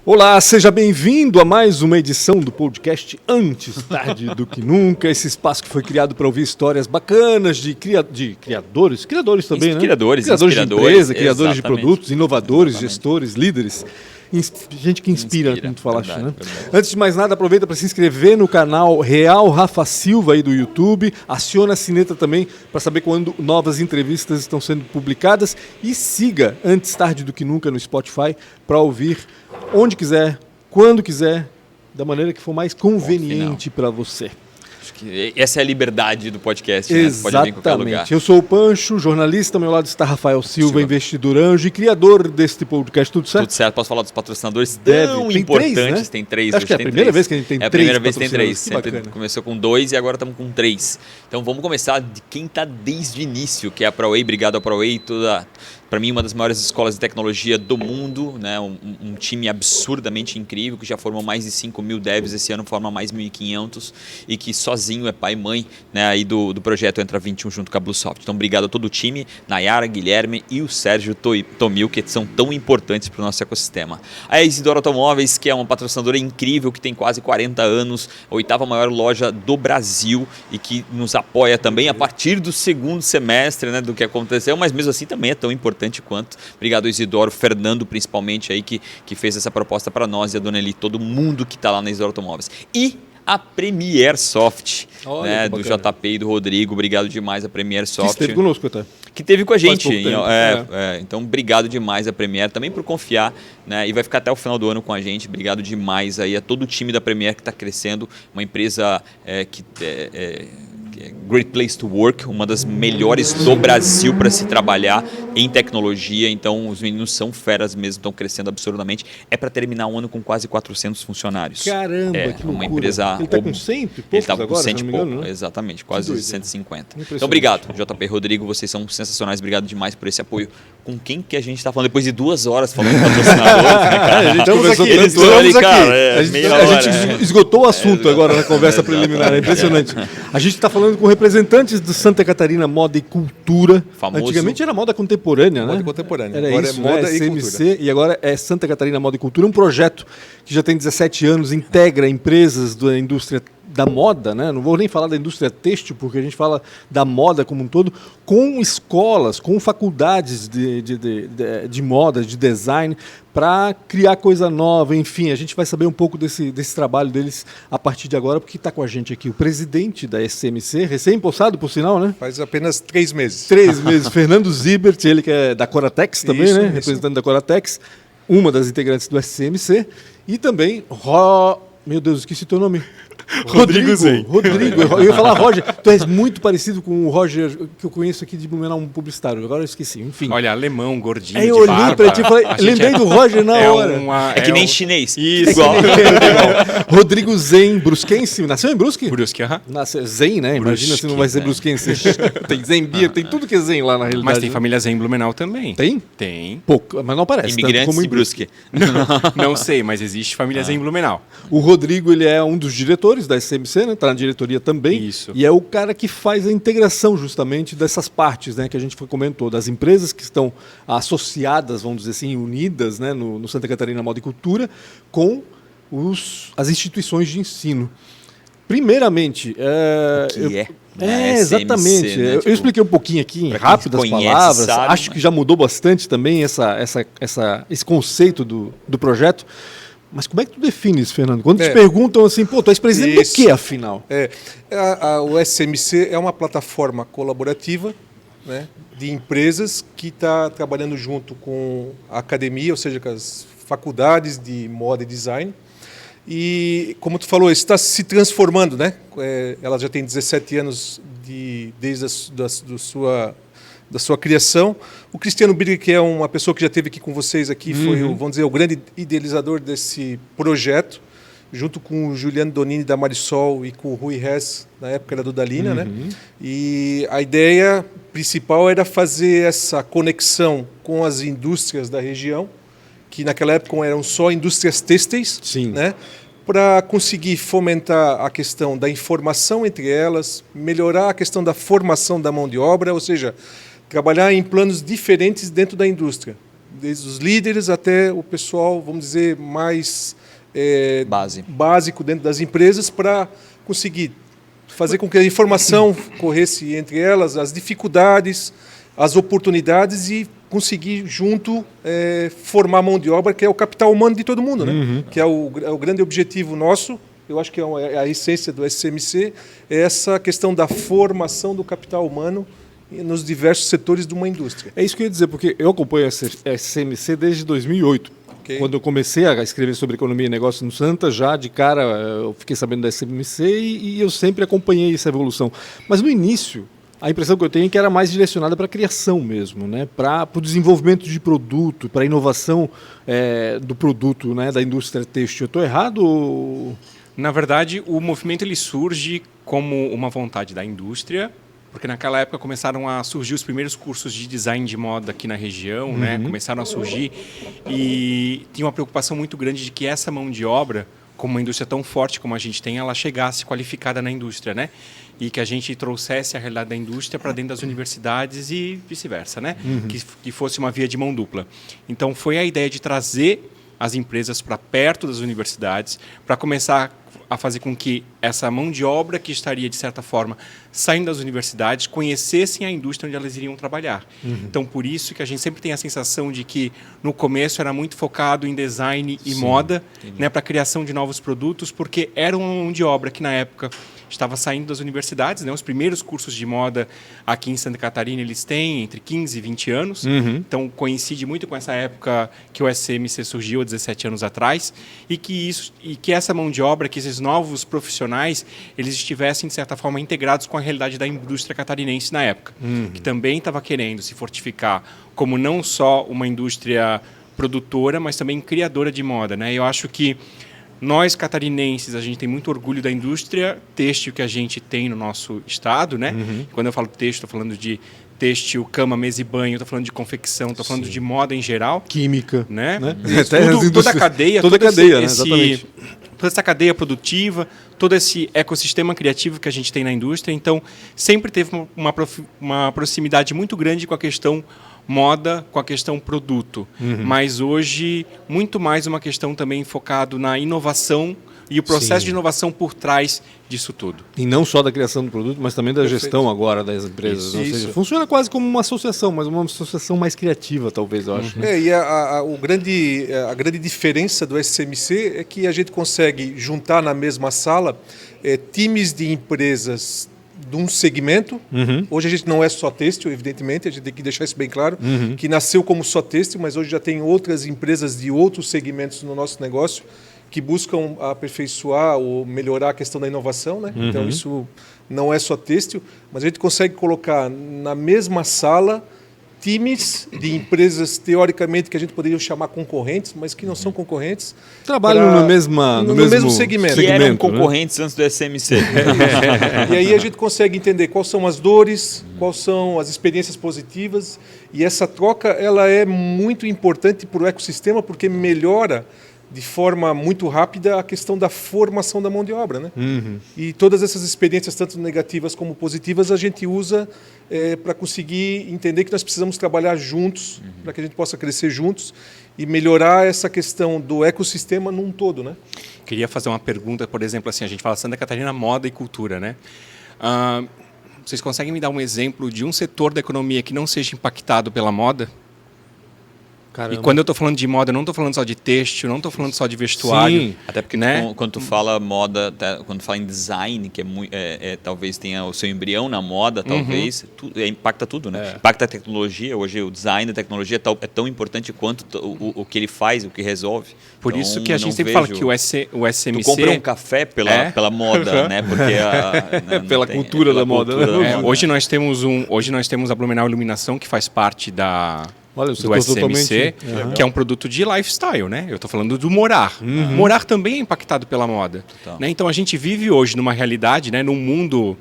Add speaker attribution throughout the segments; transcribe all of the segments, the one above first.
Speaker 1: Olá, seja bem-vindo a mais uma edição do podcast Antes Tarde do Que Nunca, esse espaço que foi criado para ouvir histórias bacanas de criadores também, né? Criadores de empresa, criadores de produtos, inovadores, gestores, líderes, gente que inspira, como tu falaste, né? Antes de mais nada, aproveita para se inscrever no canal Real Rafa Silva aí do YouTube, aciona a sineta também para saber quando novas entrevistas estão sendo publicadas e siga Antes Tarde do Que Nunca no Spotify para ouvir onde quiser, quando quiser, da maneira que for mais conveniente para você.
Speaker 2: Acho que essa é a liberdade do podcast, né? Você pode vir em qualquer lugar.
Speaker 1: Eu sou o Pancho, jornalista, ao meu lado está Rafael Silva, investidor anjo e criador deste podcast. Tudo certo?
Speaker 2: Tudo certo. Posso falar dos patrocinadores tão
Speaker 1: tem
Speaker 2: importantes?
Speaker 1: 3, né?
Speaker 2: Tem 3.
Speaker 1: Acho que é a primeira vez que a gente tem 3
Speaker 2: É a primeira vez que tem 3.
Speaker 1: Sempre
Speaker 2: bacana. Começou com 2 e agora estamos com 3. Então vamos começar de quem está desde o início, que é a ProWay. Obrigado a ProWay, para mim, uma das maiores escolas de tecnologia do mundo, né? Um time absurdamente incrível, que já formou mais de 5.000 devs, esse ano forma mais 1.500 e que sozinho é pai e mãe, né? Aí do projeto Entra 21 junto com a Bluesoft. Então, obrigado a todo o time, Nayara, Guilherme e o Sérgio Tomil, que são tão importantes para o nosso ecossistema. A Isidoro Automóveis, que é uma patrocinadora incrível, que tem quase 40 anos, a 8ª maior loja do Brasil e que nos apoia também a partir do segundo semestre, né, do que aconteceu, mas mesmo assim também é tão importante quanto. Obrigado, Isidoro, Fernando, principalmente, aí, que fez essa proposta para nós, e a Dona Eli, todo mundo que está lá na Isidoro Automóveis. E a Premier Soft, né, do JP e do Rodrigo. Obrigado demais a Premier Soft.
Speaker 1: Que esteve conosco até.
Speaker 2: Que esteve com a gente. Então, obrigado demais a Premier, também por confiar, né, e vai ficar até o final do ano com a gente. Obrigado demais aí a todo o time da Premier que está crescendo, uma empresa Great Place to Work, uma das melhores do Brasil para se trabalhar em tecnologia. Então os meninos são feras mesmo, estão crescendo absurdamente. É para terminar o ano com quase 400 funcionários.
Speaker 1: Caramba, que loucura.
Speaker 2: Uma empresa...
Speaker 1: Ele está com 100 e poucos
Speaker 2: Ele estava com
Speaker 1: agora,
Speaker 2: 100 e pouco,
Speaker 1: né?
Speaker 2: exatamente, quase 150. Então obrigado, JP e Rodrigo, vocês são sensacionais. Obrigado demais por esse apoio. Com quem que a gente está falando depois de 2 horas falando de patrocinadores, né, cara?
Speaker 1: A gente conversou a gente esgotou o assunto agora na conversa preliminar, é impressionante. A gente está falando com representantes do Santa Catarina Moda e Cultura.
Speaker 2: Famoso.
Speaker 1: Antigamente era moda contemporânea, né?
Speaker 3: Moda contemporânea.
Speaker 1: Era
Speaker 3: agora
Speaker 1: isso,
Speaker 3: é moda
Speaker 1: né?
Speaker 3: e
Speaker 1: SMC,
Speaker 3: cultura.
Speaker 1: e agora é Santa Catarina Moda e Cultura, um projeto que já tem 17 anos, integra empresas da indústria da moda, né? Não vou nem falar da indústria têxtil, porque a gente fala da moda como um todo, com escolas, com faculdades de moda, de design, para criar coisa nova. Enfim, a gente vai saber um pouco desse trabalho deles a partir de agora, porque está com a gente aqui o presidente da SMC, recém-possado, por sinal, né?
Speaker 3: Faz apenas 3 meses.
Speaker 1: 3 meses. Fernando Zibert, ele que é da Coratex também,
Speaker 3: Isso,
Speaker 1: né?
Speaker 3: isso.
Speaker 1: Representante da Coratex, uma das integrantes do SMC, e também meu Deus, esqueci teu nome. Rodrigo. Eu ia falar Roger. Tu és muito parecido com o Roger que eu conheço aqui de Blumenau, um publicitário. Agora eu esqueci, enfim.
Speaker 4: Olha, alemão, gordinho,
Speaker 1: Aí eu
Speaker 4: de
Speaker 1: olhei
Speaker 4: barba.
Speaker 1: pra ti e falei, lembrei do Roger na hora.
Speaker 2: É que nem chinês.
Speaker 4: Isso.
Speaker 1: Igual. Rodrigo Zen, brusquense. Nasceu em Brusque?
Speaker 4: Brusque, aham.
Speaker 1: Nasceu Zen, né? Imagina se não vai ser brusquense. Tem Zen Beer, tem tudo que é Zen lá na realidade.
Speaker 4: Mas tem família Zen em Blumenau também.
Speaker 1: Tem?
Speaker 4: Tem.
Speaker 1: Pouco, mas não aparece.
Speaker 2: Imigrantes
Speaker 1: tanto como
Speaker 2: de
Speaker 1: em
Speaker 2: Brusque.
Speaker 4: Não sei, mas existe família Zen em Blumenau.
Speaker 1: O Rodrigo, ele é um dos diretores da SMC, né? Está na diretoria também.
Speaker 4: Isso.
Speaker 1: E é o cara que faz a integração justamente dessas partes, né? Que a gente comentou, das empresas que estão associadas, vamos dizer assim, unidas, né? No Santa Catarina Moda e Cultura, com as instituições de ensino. Primeiramente... exatamente.
Speaker 2: Né?
Speaker 1: Eu expliquei um pouquinho aqui em rápidas palavras.
Speaker 2: Sabe,
Speaker 1: acho que já mudou bastante também esse conceito do projeto. Mas como é que tu define isso, Fernando? Quando te perguntam assim, pô, tu és presidente do quê, afinal?
Speaker 3: O SMC é uma plataforma colaborativa, né, de empresas que está trabalhando junto com a academia, ou seja, com as faculdades de moda e design. E, como tu falou, está se transformando, né? Ela já tem 17 anos desde da sua criação. O Cristiano Birger, que é uma pessoa que já esteve aqui com vocês aqui, foi, vamos dizer, o grande idealizador desse projeto, junto com o Juliano Donini da Marisol e com o Rui Hess, na época era do Dalina, né? E a ideia principal era fazer essa conexão com as indústrias da região, que naquela época eram só indústrias têxteis, né? Para conseguir fomentar a questão da informação entre elas, melhorar a questão da formação da mão de obra, ou seja, trabalhar em planos diferentes dentro da indústria. desde os líderes até o pessoal, vamos dizer, mais básico dentro das empresas, para conseguir fazer com que a informação corresse entre elas, as dificuldades, as oportunidades e conseguir junto formar mão de obra, que é o capital humano de todo mundo, né? Que é o grande objetivo nosso. Eu acho que é a essência do SCMC, é essa questão da formação do capital humano nos diversos setores de uma indústria.
Speaker 1: É isso que eu ia dizer, porque eu acompanho a SCMC desde 2008. Okay. Quando eu comecei a escrever sobre economia e negócio no Santa, já de cara eu fiquei sabendo da SCMC e eu sempre acompanhei essa evolução. Mas no início, a impressão que eu tenho é que era mais direcionada para a criação mesmo, né? Para o desenvolvimento de produto, para a inovação do produto, né? Da indústria têxtil. Eu estou errado ou...
Speaker 4: Na verdade, o movimento ele surge como uma vontade da indústria, porque naquela época começaram a surgir os primeiros cursos de design de moda aqui na região, né? Começaram a surgir e tinha uma preocupação muito grande de que essa mão de obra, como uma indústria tão forte como a gente tem, ela chegasse qualificada na indústria, né? E que a gente trouxesse a realidade da indústria para dentro das universidades e vice-versa, né? Que fosse uma via de mão dupla. Então foi a ideia de trazer as empresas para perto das universidades, para começar a fazer com que essa mão de obra que estaria, de certa forma, saindo das universidades, conhecessem a indústria onde elas iriam trabalhar. Então, por isso que a gente sempre tem a sensação de que, no começo, era muito focado em design e moda, né, para a criação de novos produtos, porque era uma mão de obra que, na época, estava saindo das universidades, né? Os primeiros cursos de moda aqui em Santa Catarina, eles têm entre 15 e 20 anos. Então, coincide muito com essa época que o SCMC surgiu há 17 anos atrás e que essa mão de obra, que esses novos profissionais, eles estivessem, de certa forma, integrados com a realidade da indústria catarinense na época, que também estava querendo se fortificar como não só uma indústria produtora, mas também criadora de moda, né? Eu acho que nós, catarinenses, a gente tem muito orgulho da indústria têxtil que a gente tem no nosso estado, né? Quando eu falo têxtil, estou falando de têxtil, cama, mesa e banho, estou falando de confecção, estou falando de moda em geral.
Speaker 1: Química.
Speaker 4: Né?
Speaker 1: Toda
Speaker 4: a cadeia.
Speaker 1: Toda a cadeia, né? Exatamente.
Speaker 4: Toda essa cadeia produtiva, todo esse ecossistema criativo que a gente tem na indústria. Então, sempre teve uma proximidade muito grande com a questão moda, com a questão produto. Mas hoje, muito mais uma questão também focado na inovação e o processo de inovação por trás disso tudo.
Speaker 1: E não só da criação do produto, mas também da gestão agora das empresas.
Speaker 3: Isso,
Speaker 1: ou seja, funciona quase como uma associação, mas uma associação mais criativa, talvez, eu acho. Né?
Speaker 3: E a grande diferença do SCMC é que a gente consegue juntar na mesma sala times de empresas de um segmento. Hoje a gente não é só têxtil, evidentemente, a gente tem que deixar isso bem claro, que nasceu como só têxtil, mas hoje já tem outras empresas de outros segmentos no nosso negócio que buscam aperfeiçoar ou melhorar a questão da inovação, né? Então isso não é só têxtil, mas a gente consegue colocar na mesma sala times de empresas, teoricamente, que a gente poderia chamar concorrentes, mas que não são concorrentes.
Speaker 1: Trabalham no mesmo
Speaker 3: segmento.
Speaker 2: Que eram concorrentes, né? Antes do SCMC.
Speaker 3: E aí a gente consegue entender quais são as dores, quais são as experiências positivas, e essa troca ela é muito importante para o ecossistema, porque melhora de forma muito rápida a questão da formação da mão de obra, né? E todas essas experiências, tanto negativas como positivas, a gente usa para conseguir entender que nós precisamos trabalhar juntos, para que a gente possa crescer juntos e melhorar essa questão do ecossistema num todo, né?
Speaker 4: Queria fazer uma pergunta, por exemplo, assim, a gente fala Santa Catarina, moda e cultura, né? Vocês conseguem me dar um exemplo de um setor da economia que não seja impactado pela moda?
Speaker 1: Caramba.
Speaker 4: E quando eu estou falando de moda, eu não estou falando só de têxtil, não estou falando só de vestuário.
Speaker 1: Sim.
Speaker 2: Até porque
Speaker 4: né?
Speaker 2: Quando tu fala moda, quando tu fala em design, que talvez tenha o seu embrião na moda, talvez, impacta tudo, né? Impacta a tecnologia. Hoje o design da tecnologia é tão importante quanto o que ele faz, o que resolve.
Speaker 4: Por
Speaker 2: então,
Speaker 4: isso que a gente sempre fala que o SCMC...
Speaker 2: Tu compra um café pela moda, né? Porque
Speaker 1: pela cultura da moda.
Speaker 4: Hoje nós temos a Blumenau Iluminação, que faz parte do SCMC, que é um produto de lifestyle, né? Eu estou falando do morar. Morar também é impactado pela moda. Né? Então a gente vive hoje numa realidade, né, num mundo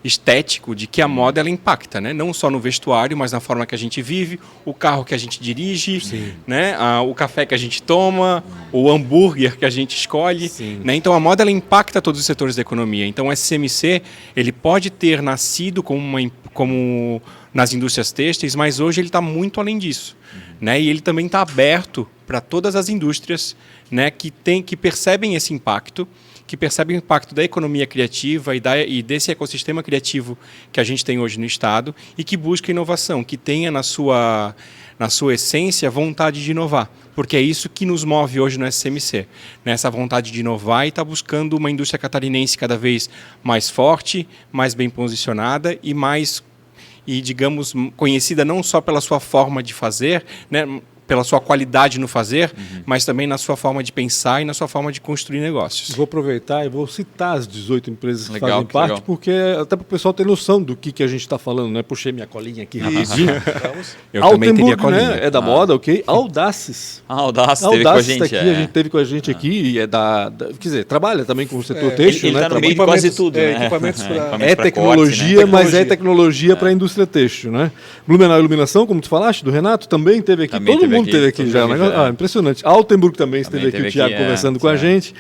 Speaker 4: estético de que a moda ela impacta, né? Não só no vestuário, mas na forma que a gente vive, o carro que a gente dirige, né? O café que a gente toma, o hambúrguer que a gente escolhe. Né? Então a moda ela impacta todos os setores da economia. Então o SCMC ele pode ter nascido como nas indústrias têxteis, mas hoje ele está muito além disso. Né? E ele também está aberto para todas as indústrias, né, que percebem esse impacto, que percebem o impacto da economia criativa e desse ecossistema criativo que a gente tem hoje no Estado e que busca inovação, que tenha na sua essência vontade de inovar, porque é isso que nos move hoje no SCMC, né? Essa vontade de inovar e está buscando uma indústria catarinense cada vez mais forte, mais bem posicionada e digamos, conhecida não só pela sua forma de fazer, né, pela sua qualidade no fazer, mas também na sua forma de pensar e na sua forma de construir negócios.
Speaker 1: Vou aproveitar e vou citar as 18 empresas que fazem parte, porque até para o pessoal ter noção do que a gente está falando, né? Puxei minha colinha aqui rapidinho.
Speaker 4: Eu também teria colinha.
Speaker 1: Né? É da moda, ok? Audaces.
Speaker 2: Audaces teve com a gente.
Speaker 1: Tá aqui, a gente teve com a gente aqui e é quer dizer, trabalha também com o setor têxtil,
Speaker 2: ele
Speaker 1: né?
Speaker 2: Tá no meio de quase tudo, né?
Speaker 3: Equipamentos
Speaker 1: É tecnologia, corte, né? Mas é tecnologia para a indústria têxtil, né? Blumenau Iluminação, como tu falaste, do Renato, também teve aqui. Todo mundo teve aqui já, né? Impressionante. Altenburg também esteve aqui, o Thiago conversando com a gente.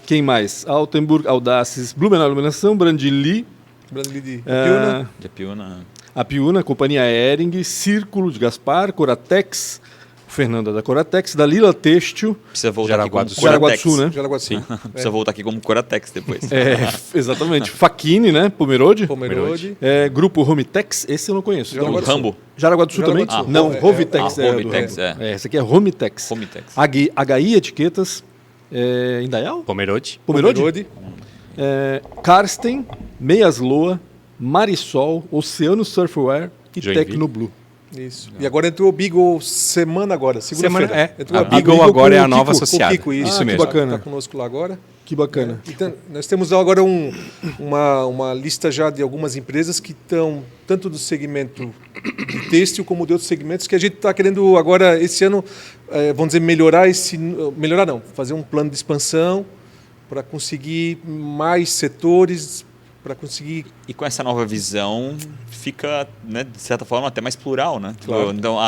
Speaker 1: Quem mais? Altenburg, Audaces, Blumenau Iluminação, Brandili
Speaker 3: de
Speaker 2: Piuna.
Speaker 1: A Piuna, Companhia Hering, Círculo de Gaspar, Coratex, Fernanda da Coratex, da Lila Têxtil.
Speaker 2: Precisa voltar aqui como
Speaker 1: Jaraguá do Sul, né?
Speaker 3: Jaraguá do Sul.
Speaker 2: Precisa voltar aqui como Coratex depois.
Speaker 1: Exatamente. Faquini, né? Pomerode. Grupo Romitex, esse eu não conheço.
Speaker 2: Rambo.
Speaker 1: Jaraguá do Sul também? Não, Rovitex
Speaker 2: Rovitex,
Speaker 1: esse aqui é Romitex. HI Etiquetas, Indaial?
Speaker 4: Pomerode.
Speaker 1: Karsten, Meias Loa, Marisol, Oceano Surfwear e Tecnoblue.
Speaker 3: Isso. E agora entrou o Beagle segunda-feira.
Speaker 4: A Beagle agora é a nova associada.
Speaker 3: Kiko,
Speaker 1: isso mesmo.
Speaker 3: Que bacana. Está conosco lá agora.
Speaker 1: Que bacana.
Speaker 3: Então, nós temos agora uma lista já de algumas empresas que estão tanto do segmento de têxtil como de outros segmentos que a gente está querendo agora, esse ano, vamos dizer, fazer um plano de expansão para conseguir mais setores, para conseguir...
Speaker 2: E com essa nova visão fica, né, de certa forma, até mais plural, né?
Speaker 3: Claro.
Speaker 2: Então,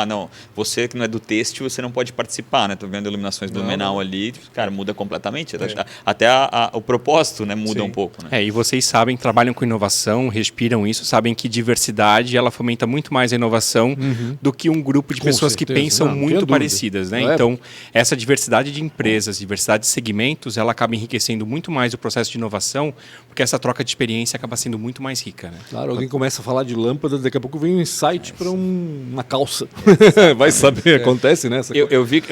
Speaker 2: você que não é do têxtil, você não pode participar, né? Tô vendo iluminações Blumenau ali, cara, muda completamente. Até o propósito, né, muda um pouco, né?
Speaker 4: E vocês sabem, trabalham com inovação, respiram isso, sabem que diversidade, ela fomenta muito mais a inovação do que um grupo de pessoas que pensam muito parecidas, né? Então, essa diversidade de empresas, diversidade de segmentos, ela acaba enriquecendo muito mais o processo de inovação, porque essa troca de experiência acaba sendo muito mais rica, né?
Speaker 1: Claro, alguém começa a falar de lâmpadas, daqui a pouco vem um insight para uma calça. Vai saber, acontece, né?
Speaker 2: Eu vi,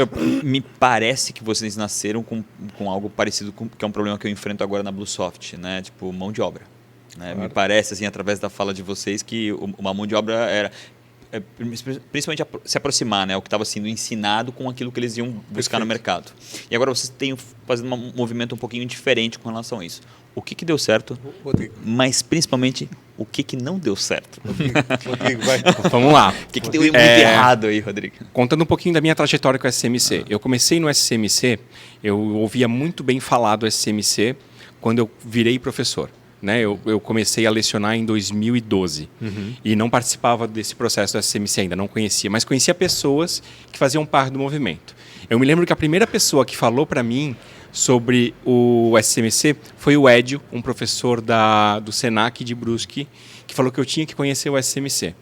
Speaker 2: me parece que vocês nasceram com algo parecido com que é um problema que eu enfrento agora na Bluesoft, né? Tipo, mão de obra. Né? Claro. Me parece, assim, através da fala de vocês, que uma mão de obra era... principalmente se aproximar, né, o que estava sendo ensinado com aquilo que eles iam buscar no mercado. E agora vocês têm fazendo um movimento um pouquinho diferente com relação a isso. O que deu certo, mas principalmente o que não deu certo.
Speaker 3: Rodrigo, vai.
Speaker 4: Vamos lá.
Speaker 2: O que deu muito errado aí, Rodrigo?
Speaker 4: Contando um pouquinho da minha trajetória com o SCMC. Eu comecei no SCMC, eu ouvia muito bem falar do SCMC quando eu virei professor. Né? Eu comecei a lecionar em 2012 e não participava desse processo do SCMC ainda, não conhecia, mas conhecia pessoas que faziam parte do movimento. Eu me lembro que a primeira pessoa que falou para mim sobre o SCMC foi o Edio, um professor do Senac de Brusque, que falou que eu tinha que conhecer o SCMC.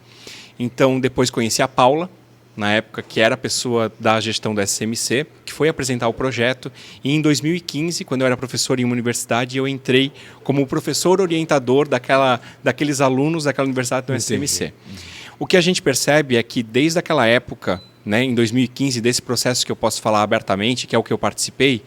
Speaker 4: Então, depois conheci a Paula, na época, que era a pessoa da gestão do SCMC, que foi apresentar o projeto. E em 2015, quando eu era professor em uma universidade, eu entrei como professor orientador daqueles alunos daquela universidade do SCMC. O que a gente percebe é que, desde aquela época, né, em 2015, desse processo que eu posso falar abertamente, que é o que eu participei,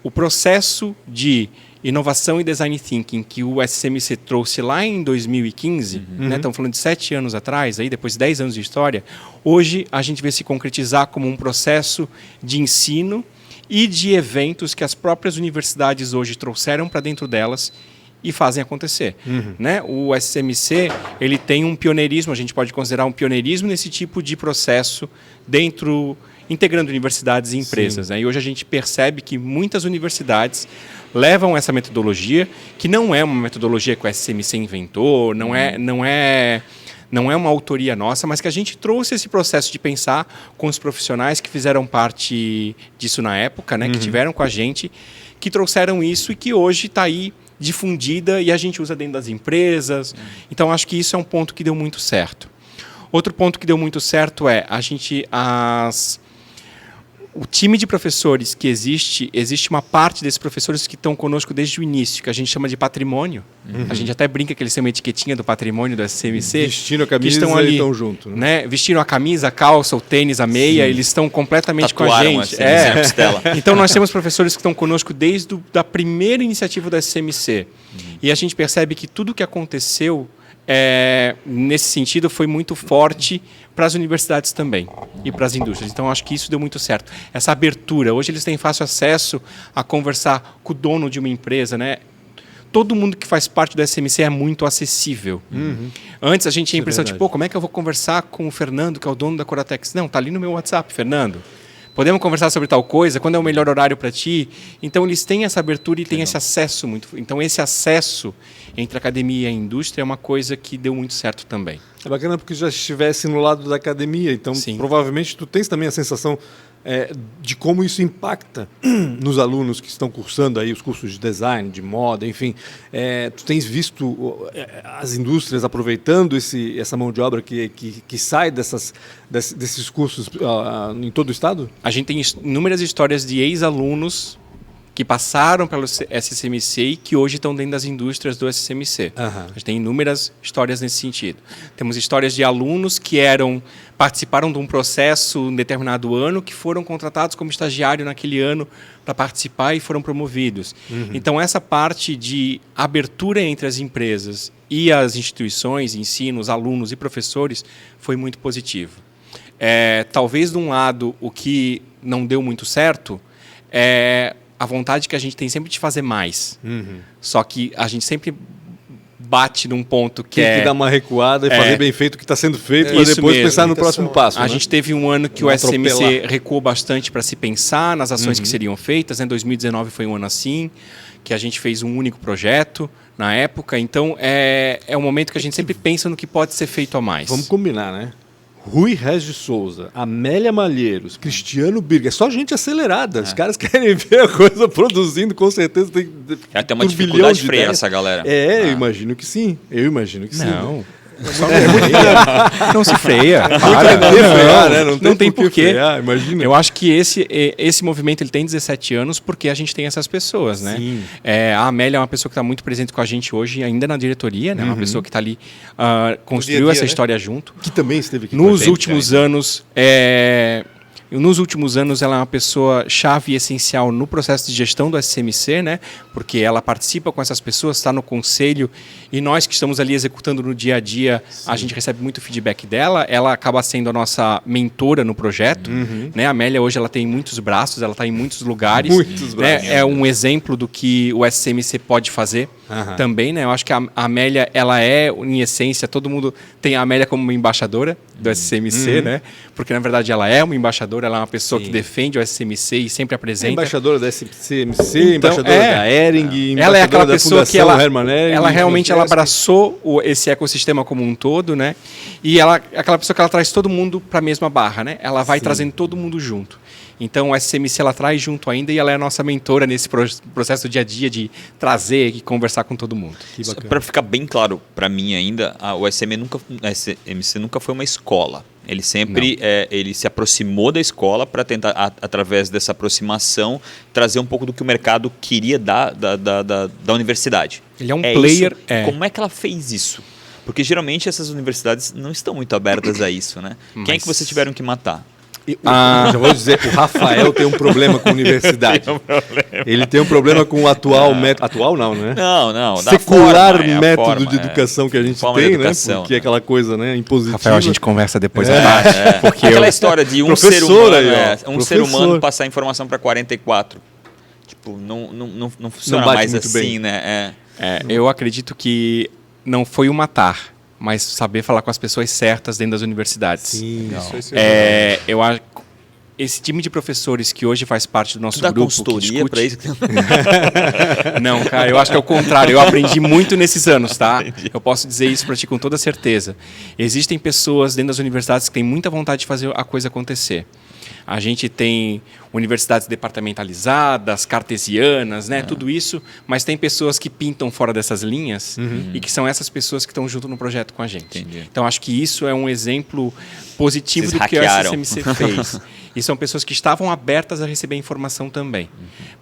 Speaker 4: o processo de inovação e design thinking que o SCMC trouxe lá em 2015, né, estamos falando de 7 anos atrás, aí, depois de 10 anos de história, hoje a gente vê se concretizar como um processo de ensino e de eventos que as próprias universidades hoje trouxeram para dentro delas e fazem acontecer. Né? O SCMC ele tem um pioneirismo, a gente pode considerar um pioneirismo nesse tipo de processo integrando universidades e empresas. Né? E hoje a gente percebe que muitas universidades levam essa metodologia, que não é uma metodologia que o SCMC inventou, não é uma autoria nossa, mas que a gente trouxe esse processo de pensar com os profissionais que fizeram parte disso na época, né? Que tiveram com a gente, que trouxeram isso e que hoje está aí difundida e a gente usa dentro das empresas. Então, acho que isso é um ponto que deu muito certo. Outro ponto que deu muito certo é o time de professores que existe uma parte desses professores que estão conosco desde o início, que a gente chama de patrimônio. A gente até brinca que eles têm uma etiquetinha do patrimônio do SCMC.
Speaker 1: Vestindo a camisa
Speaker 4: estão ali,
Speaker 1: e estão junto.
Speaker 4: Né? Vestiram a camisa, a calça, o tênis, a meia, eles estão completamente
Speaker 2: Tatuaram
Speaker 4: com a gente.
Speaker 2: a costela.
Speaker 4: Então, nós temos professores que estão conosco desde a primeira iniciativa do SCMC. E a gente percebe que tudo o que aconteceu nesse sentido foi muito forte para as universidades também e para as indústrias. Então, acho que isso deu muito certo. Essa abertura. Hoje eles têm fácil acesso a conversar com o dono de uma empresa, né? Todo mundo que faz parte do SCMC é muito acessível. Antes a gente tinha a impressão de, como é que eu vou conversar com o Fernando, que é o dono da Coratex? Não, está ali no meu WhatsApp, Fernando. Podemos conversar sobre tal coisa? Quando é o melhor horário para ti? Então, eles têm essa abertura e têm esse acesso muito. Então, esse acesso entre a academia e a indústria é uma coisa que deu muito certo também.
Speaker 1: É bacana porque já estivesse no lado da academia, então provavelmente tu tens também a sensação de como isso impacta nos alunos que estão cursando aí os cursos de design, de moda, enfim. Tu tens visto as indústrias aproveitando essa mão de obra que sai desses cursos em todo o estado?
Speaker 4: A gente tem inúmeras histórias de ex-alunos que passaram pelo SCMC e que hoje estão dentro das indústrias do SCMC. A gente tem inúmeras histórias nesse sentido. Temos histórias de alunos que participaram de um processo em determinado ano, que foram contratados como estagiário naquele ano para participar e foram promovidos. Então, essa parte de abertura entre as empresas e as instituições, ensino, os alunos e professores, foi muito positivo. Talvez, de um lado, o que não deu muito certo é a vontade que a gente tem sempre de fazer mais. Só que a gente sempre bate num ponto que
Speaker 1: tem que dar uma recuada e fazer bem feito o que está sendo feito para depois pensar no próximo passo.
Speaker 4: A gente teve um ano que o SCMC recuou bastante para se pensar nas ações que seriam feitas. Em 2019 foi um ano assim, que a gente fez um único projeto na época. Então, é um momento que a gente sempre pensa no que pode ser feito a mais.
Speaker 1: Vamos combinar, né? Rui Regis de Souza, Amélia Malheiros, Cristiano Birga, é só gente acelerada. Os caras querem ver a coisa produzindo, com certeza. Tem
Speaker 2: até uma dificuldade de frear essa galera.
Speaker 1: Eu imagino que sim.
Speaker 4: Não. Não se freia. Não tem porquê.
Speaker 1: Imagina.
Speaker 4: Eu acho que esse movimento ele tem 17 anos porque a gente tem essas pessoas, né? A Amélia é uma pessoa que está muito presente com a gente hoje, ainda na diretoria, né? Uma pessoa que está ali, construiu essa história junto.
Speaker 1: Que também esteve aqui.
Speaker 4: Nos últimos anos, ela é uma pessoa chave e essencial no processo de gestão do SCMC, né? Porque ela participa com essas pessoas, está no conselho, e nós que estamos ali executando no dia a dia, a gente recebe muito feedback dela. Ela acaba sendo a nossa mentora no projeto. Né? A Amélia hoje ela tem muitos braços, ela está em muitos lugares.
Speaker 1: Muitos braços.
Speaker 4: É um exemplo do que o SCMC pode fazer também. Né? Eu acho que a Amélia, ela é, em essência, todo mundo tem a Amélia como uma embaixadora do SCMC, né? Porque, na verdade, ela é uma embaixadora, ela é uma pessoa que defende o SCMC e sempre apresenta.
Speaker 1: Embaixadora da SCMC, embaixadora da Ering,
Speaker 4: ela é aquela pessoa que ela realmente ela abraçou esse ecossistema como um todo, né? E ela é aquela pessoa que ela traz todo mundo para a mesma barra, né? Ela vai trazendo todo mundo junto. Então, o SCMC ela traz junto ainda e ela é a nossa mentora nesse processo do dia a dia de trazer e conversar com todo mundo.
Speaker 2: Para ficar bem claro para mim ainda, o SCMC nunca foi uma escola. Ele sempre ele se aproximou da escola para tentar, através dessa aproximação, trazer um pouco do que o mercado queria da universidade.
Speaker 4: Ele é um player.
Speaker 2: Como é que ela fez isso? Porque geralmente essas universidades não estão muito abertas a isso, né? Quem é que vocês tiveram que matar?
Speaker 1: Já vou dizer, o Rafael tem um problema com a universidade. Ele tem um problema com o atual método. Atual não, né?
Speaker 2: Não.
Speaker 1: Secular método de educação que a gente tem, né? Porque é aquela coisa, né? Impositiva.
Speaker 4: Rafael, a gente conversa depois da tarde.
Speaker 2: Porque aquela história de um ser humano passar informação para 44. Tipo, não funciona mais assim, bem. Né?
Speaker 4: Eu acredito que não foi o matar, mas saber falar com as pessoas certas dentro das universidades.
Speaker 1: Sim,
Speaker 4: eu acho esse time de professores que hoje faz parte do nosso grupo
Speaker 2: consultoria para isso?
Speaker 4: Não, cara, eu acho que é o contrário. Eu aprendi muito nesses anos, tá? Entendi. Eu posso dizer isso para ti com toda certeza. Existem pessoas dentro das universidades que têm muita vontade de fazer a coisa acontecer. A gente tem universidades departamentalizadas, cartesianas, né? Tudo isso, mas tem pessoas que pintam fora dessas linhas e que são essas pessoas que estão junto no projeto com a gente.
Speaker 2: Entendi.
Speaker 4: Então, acho que isso é um exemplo positivo
Speaker 2: Vocês
Speaker 4: do que o
Speaker 2: hackearam.
Speaker 4: SCMC fez. E são pessoas que estavam abertas a receber informação também,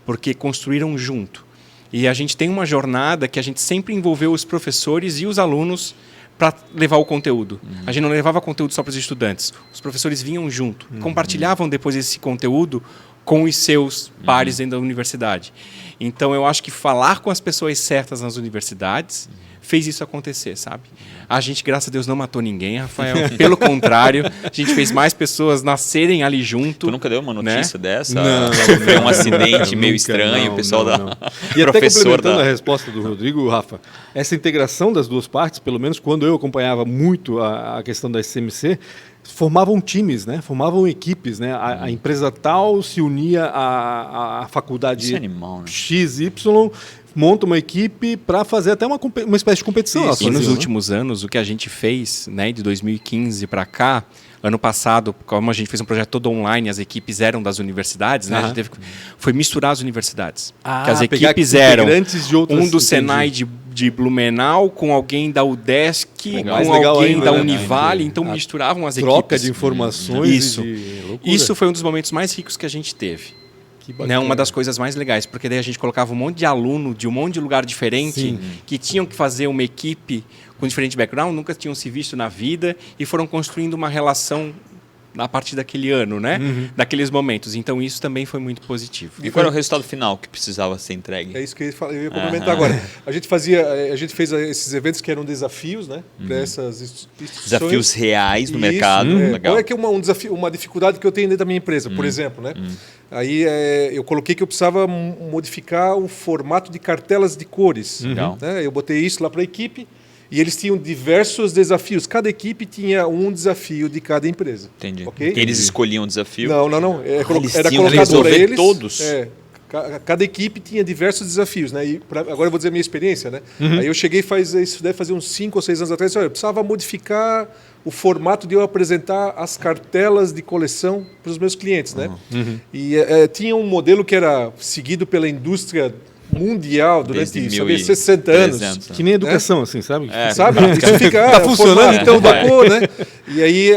Speaker 4: porque construíram junto. E a gente tem uma jornada que a gente sempre envolveu os professores e os alunos para levar o conteúdo. A gente não levava conteúdo só para os estudantes. Os professores vinham junto, compartilhavam depois esse conteúdo com os seus pares dentro da universidade. Então, eu acho que falar com as pessoas certas nas universidades fez isso acontecer, sabe? A gente, graças a Deus, não matou ninguém, Rafael. Pelo contrário, a gente fez mais pessoas nascerem ali junto.
Speaker 2: Tu nunca deu uma notícia dessa?
Speaker 1: Não.
Speaker 2: Sofreu um acidente meio
Speaker 1: Nunca,
Speaker 2: estranho, o pessoal da
Speaker 1: E até
Speaker 2: professor
Speaker 1: complementando
Speaker 2: da...
Speaker 1: a resposta do Rodrigo, Rafa, essa integração das duas partes, pelo menos quando eu acompanhava muito a questão da SCMC, formavam times, né? Formavam equipes, né? A empresa tal se unia à faculdade
Speaker 2: Isso é animal, né?
Speaker 1: XY, monta uma equipe para fazer até uma espécie de competição. elas
Speaker 4: E nos
Speaker 1: faziam, né?
Speaker 4: últimos anos, o que a gente fez, né, de 2015 para cá, ano passado, como a gente fez um projeto todo online, as equipes eram das universidades, né? A gente foi misturar as universidades. Que as
Speaker 1: pegar
Speaker 4: equipes eram
Speaker 1: integrantes de outras,
Speaker 4: um do
Speaker 1: entendi.
Speaker 4: Senai de Blumenau com alguém da UDESC,
Speaker 1: Legal.
Speaker 4: com
Speaker 1: Mais legal
Speaker 4: alguém
Speaker 1: ainda,
Speaker 4: da
Speaker 1: né?
Speaker 4: Univale, então
Speaker 1: A
Speaker 4: misturavam as
Speaker 1: troca
Speaker 4: equipes.
Speaker 1: de informações
Speaker 4: Isso.
Speaker 1: e de loucura.
Speaker 4: Isso foi um dos momentos mais ricos que a gente teve.
Speaker 1: Que
Speaker 4: Né,
Speaker 1: bacana.
Speaker 4: uma das coisas mais legais, porque daí a gente colocava um monte de aluno de um monte de lugar diferente
Speaker 1: Sim.
Speaker 4: que tinham que fazer uma equipe com diferente background, nunca tinham se visto na vida e foram construindo uma relação a partir daquele ano, né? Daqueles momentos. Então isso também foi muito positivo.
Speaker 2: E qual era o resultado final que precisava ser entregue?
Speaker 3: É isso que eu ia complementar agora. A gente fez esses eventos que eram desafios, né? Para essas instituições.
Speaker 2: Desafios reais no
Speaker 3: Isso,
Speaker 2: mercado. Legal.
Speaker 3: Qual é que é um desafio, uma dificuldade que eu tenho dentro da minha empresa, por exemplo, né? Aí eu coloquei que eu precisava modificar o formato de cartelas de cores.
Speaker 2: Legal.
Speaker 3: Né? Eu botei isso lá para a equipe e eles tinham diversos desafios. Cada equipe tinha um desafio de cada empresa.
Speaker 2: Entendi.
Speaker 3: Ok?
Speaker 2: Eles escolhiam o desafio?
Speaker 3: Não.
Speaker 2: Eles
Speaker 3: Era
Speaker 2: tinham que
Speaker 3: colocado para
Speaker 2: resolver
Speaker 3: eles.
Speaker 2: todos?
Speaker 3: Cada equipe tinha diversos desafios, né? E agora eu vou dizer a minha experiência, né? Aí eu cheguei isso deve fazer uns 5 ou 6 anos atrás. Olha, eu precisava modificar o formato de eu apresentar as cartelas de coleção para os meus clientes, né? E tinha um modelo que era seguido pela indústria mundial durante
Speaker 2: Desde
Speaker 3: 60 anos.
Speaker 2: 1300,
Speaker 1: Que nem educação, assim, sabe?
Speaker 3: Sabe? Isso fica
Speaker 1: Tá funcionando,
Speaker 3: formato, então da cor, né? E aí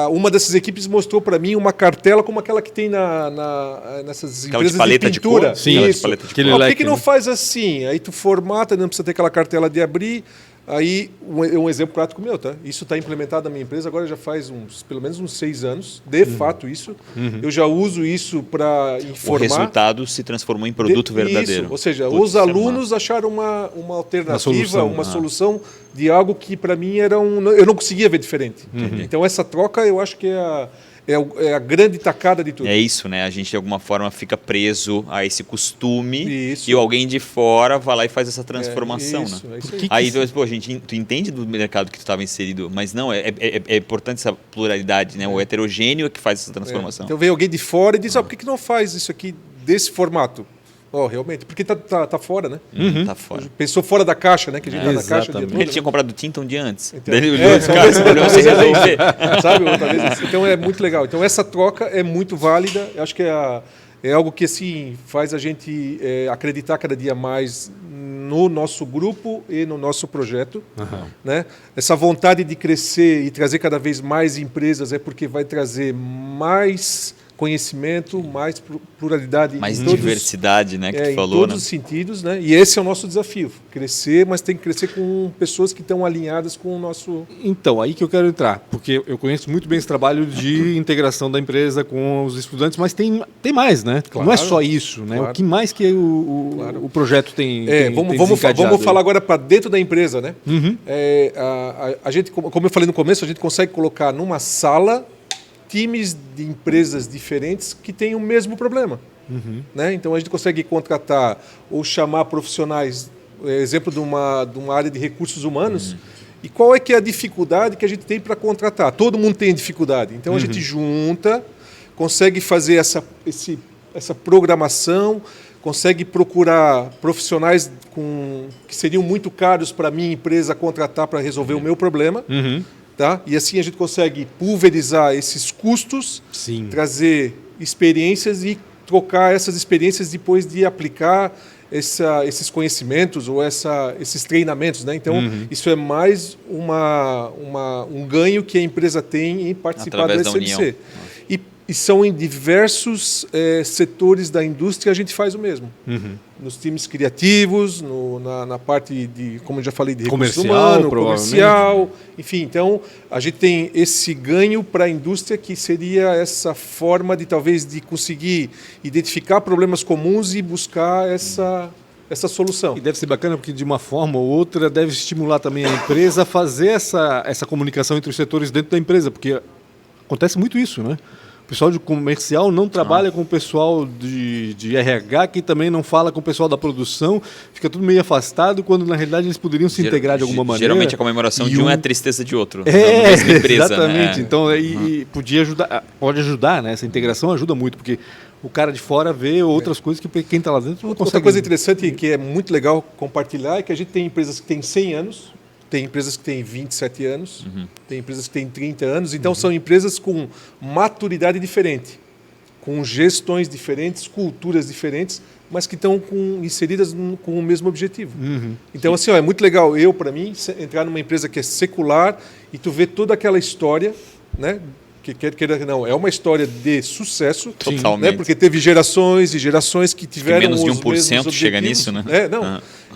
Speaker 3: uma dessas equipes mostrou para mim uma cartela como aquela que tem nessas
Speaker 2: Aquela de
Speaker 3: empresas
Speaker 2: paleta de
Speaker 3: pintura.
Speaker 2: cor? Sim, aquela de
Speaker 3: Isso.
Speaker 2: paleta de
Speaker 1: Aquele
Speaker 3: Por que,
Speaker 1: leque,
Speaker 3: que não
Speaker 1: né?
Speaker 3: faz assim? Aí tu formata, não precisa ter aquela cartela de abrir. Aí, um exemplo prático meu, tá? Isso está implementado na minha empresa agora já faz pelo menos uns 6 anos. De fato, isso. Eu já uso isso para
Speaker 2: O
Speaker 3: informar.
Speaker 2: resultado se transformou em produto verdadeiro.
Speaker 3: Isso. Ou seja,
Speaker 2: Putz,
Speaker 3: os alunos acharam uma alternativa,
Speaker 1: Uma
Speaker 3: solução de algo que para mim eu não conseguia ver diferente. Então essa troca eu acho que é a grande tacada de tudo.
Speaker 2: É isso, né? A gente de alguma forma fica preso a esse costume
Speaker 3: Isso.
Speaker 2: e alguém de fora vai lá e faz essa transformação,
Speaker 3: isso,
Speaker 2: né?
Speaker 3: é isso aí.
Speaker 2: Aí, pô, tu entende do mercado que tu estava inserido, mas não, é importante essa pluralidade, né? O heterogêneo é que faz essa transformação.
Speaker 3: Então vem alguém de fora e diz, por que não faz isso aqui desse formato? Realmente, porque tá fora, né?
Speaker 2: Tá fora.
Speaker 3: Pensou fora da caixa, né? Que a gente tá na caixa o dia
Speaker 1: exatamente.
Speaker 3: todo,
Speaker 2: Ele tinha comprado tinta um dia antes.
Speaker 3: Então,
Speaker 2: Daí ele olhou os caras e
Speaker 3: talvez
Speaker 2: se resolver.
Speaker 3: sabe? Talvez, então é muito legal. Então essa troca é muito válida. Eu acho que é algo que assim faz a gente acreditar cada dia mais no nosso grupo e no nosso projeto, né? Essa vontade de crescer e trazer cada vez mais empresas é porque vai trazer mais conhecimento, mais pluralidade,
Speaker 2: Mais
Speaker 3: em todos,
Speaker 2: diversidade, né? Que tu
Speaker 3: em
Speaker 2: falou,
Speaker 3: todos
Speaker 2: né?
Speaker 3: os sentidos, né? E esse é o nosso desafio, crescer, mas tem que crescer com pessoas que estão alinhadas com o nosso.
Speaker 1: Então, aí que eu quero entrar, porque eu conheço muito bem esse trabalho de integração da empresa com os estudantes, mas tem mais, né?
Speaker 3: Claro,
Speaker 1: não é só isso, né?
Speaker 3: claro.
Speaker 1: O que mais que o projeto tem
Speaker 3: Vamos
Speaker 1: desencadeado
Speaker 3: falar
Speaker 1: aí?
Speaker 3: agora para dentro da empresa, né? A gente, como eu falei no começo, a gente consegue colocar numa sala times de empresas diferentes que têm o mesmo problema. Né? Então a gente consegue contratar ou chamar profissionais, exemplo de uma área de recursos humanos, e qual é que é a dificuldade que a gente tem para contratar? Todo mundo tem dificuldade. Então a gente junta, consegue fazer essa programação, consegue procurar profissionais que seriam muito caros para a minha empresa contratar para resolver o meu problema. Tá? E assim a gente consegue pulverizar esses custos,
Speaker 1: Sim.
Speaker 3: trazer experiências e trocar essas experiências depois de aplicar esses conhecimentos ou esses treinamentos, né? Então, isso é mais um ganho que a empresa tem em participar do SMC. E são em diversos setores da indústria a gente faz o mesmo. Nos times criativos, na parte de, como eu já falei, de recursos humanos, comercial, enfim. Então, a gente tem esse ganho para a indústria que seria essa forma de talvez de conseguir identificar problemas comuns e buscar essa solução.
Speaker 1: E deve ser bacana porque de uma forma ou outra deve estimular também a empresa a fazer essa comunicação entre os setores dentro da empresa, porque acontece muito isso, né? O pessoal de comercial não trabalha com o pessoal de RH, que também não fala com o pessoal da produção, fica tudo meio afastado, quando na realidade eles poderiam se integrar de alguma maneira.
Speaker 2: Geralmente a comemoração de um é a tristeza de outro.
Speaker 1: É, empresa, exatamente. Né? Então, podia ajudar, pode ajudar, né? Essa integração ajuda muito, porque o cara de fora vê outras coisas que quem está lá dentro não consegue.
Speaker 3: Outra coisa interessante que é muito legal compartilhar é que a gente tem empresas que têm 100 anos, tem empresas que têm 27 anos, tem empresas que têm 30 anos, então são empresas com maturidade diferente, com gestões diferentes, culturas diferentes, mas que estão inseridas com o mesmo objetivo. Então, assim, é muito legal para mim, entrar numa empresa que é secular e tu vê toda aquela história, né? Não, é uma história de sucesso,
Speaker 2: totalmente,
Speaker 3: né? Porque teve gerações e gerações que tiveram
Speaker 2: menos de 1% chega nisso, né?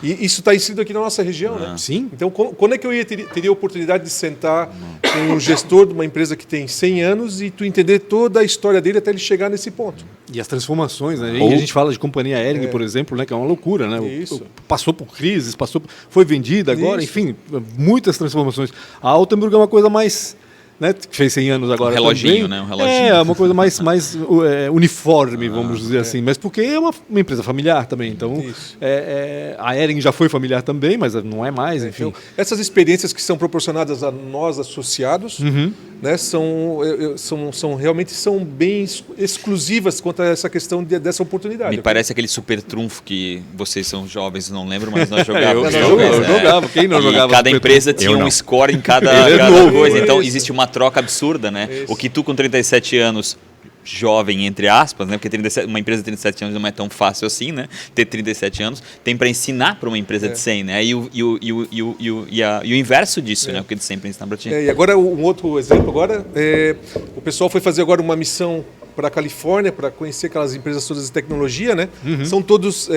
Speaker 3: E isso está inserido aqui na nossa região, né?
Speaker 1: Sim.
Speaker 3: Então, quando é que eu teria a oportunidade de sentar com um gestor de uma empresa que tem 100 anos e tu entender toda a história dele até ele chegar nesse ponto?
Speaker 1: E as transformações, né? A gente fala de companhia Hering, por exemplo, né? Que é uma loucura, né? Passou por crises, foi vendida agora, enfim, muitas transformações. A Altenburg é uma coisa mais... Né, que fez 100 anos agora.
Speaker 2: Um reloginho,
Speaker 1: também.
Speaker 2: Né? Um reloginho.
Speaker 1: É uma coisa mais uniforme, vamos dizer assim. Mas porque é uma empresa familiar também. Então, a Hering já foi familiar também, mas não é mais, enfim.
Speaker 3: Então, essas experiências que são proporcionadas a nós associados, né, realmente são bem exclusivas quanto a essa questão dessa oportunidade.
Speaker 2: Me parece aquele super trunfo que vocês são jovens, não lembro, mas nós jogávamos.
Speaker 1: Eu jogava. Quem não jogava?
Speaker 2: Cada empresa tinha um score em cada coisa. Então, existe uma troca absurda, né? O que tu com 37 anos, jovem, entre aspas, né? Porque uma empresa de 37 anos não é tão fácil assim, né? Ter 37 anos, tem para ensinar para uma empresa de 100, né? E o inverso disso, né? Porque de 100 para ensinar para ti.
Speaker 3: E agora, um outro exemplo agora, o pessoal foi fazer agora uma missão para a Califórnia, para conhecer aquelas empresas todas de tecnologia, né? São todos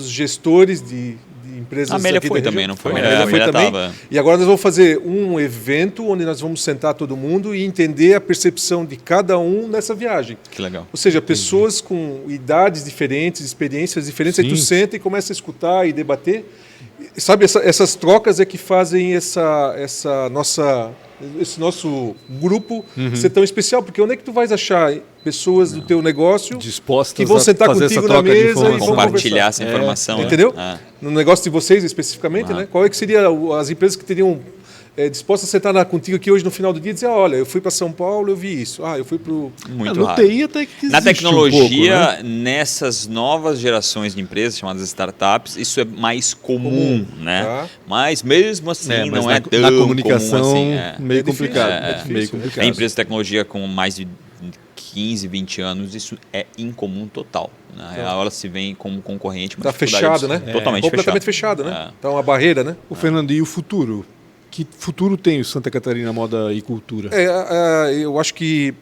Speaker 3: gestores de empresas.
Speaker 2: A Amélia foi também, não foi?
Speaker 3: A Amélia também. E agora nós vamos fazer um evento onde nós vamos sentar todo mundo e entender a percepção de cada um nessa viagem.
Speaker 2: Que legal.
Speaker 3: Ou seja, pessoas com idades diferentes, experiências diferentes, aí tu senta e começa a escutar e debater. Sabe, essas trocas é que fazem esse nosso grupo ser tão especial, porque onde é que tu vais achar pessoas do teu negócio
Speaker 1: dispostas
Speaker 3: que vão sentar contigo na mesa e vão
Speaker 2: compartilhar essa informação, né?
Speaker 3: Entendeu? No negócio de vocês especificamente, né? Qual é que seria as empresas que teriam dispostas a sentar contigo aqui hoje no final do dia e dizer, olha, eu fui para São Paulo, eu vi isso. Eu fui para o...
Speaker 2: Muito raro.
Speaker 1: TI até que
Speaker 2: na tecnologia,
Speaker 1: um pouco, né?
Speaker 2: Nessas novas gerações de empresas, chamadas startups, isso é mais comum, né?
Speaker 3: Tá.
Speaker 2: Mas mesmo assim,
Speaker 1: mas
Speaker 2: não é tão
Speaker 1: na comunicação,
Speaker 2: comum assim.
Speaker 1: meio complicado.
Speaker 3: Meio complicado.
Speaker 2: A empresa de tecnologia com mais de 15, 20 anos, isso é incomum total. Na real, ela se vê como concorrente.
Speaker 3: Está fechado, né?
Speaker 2: Totalmente
Speaker 3: completamente fechado, né? Então, uma barreira, né?
Speaker 1: O Fernando, e o futuro? Que futuro tem o Santa Catarina Moda e Cultura?
Speaker 3: Eu acho que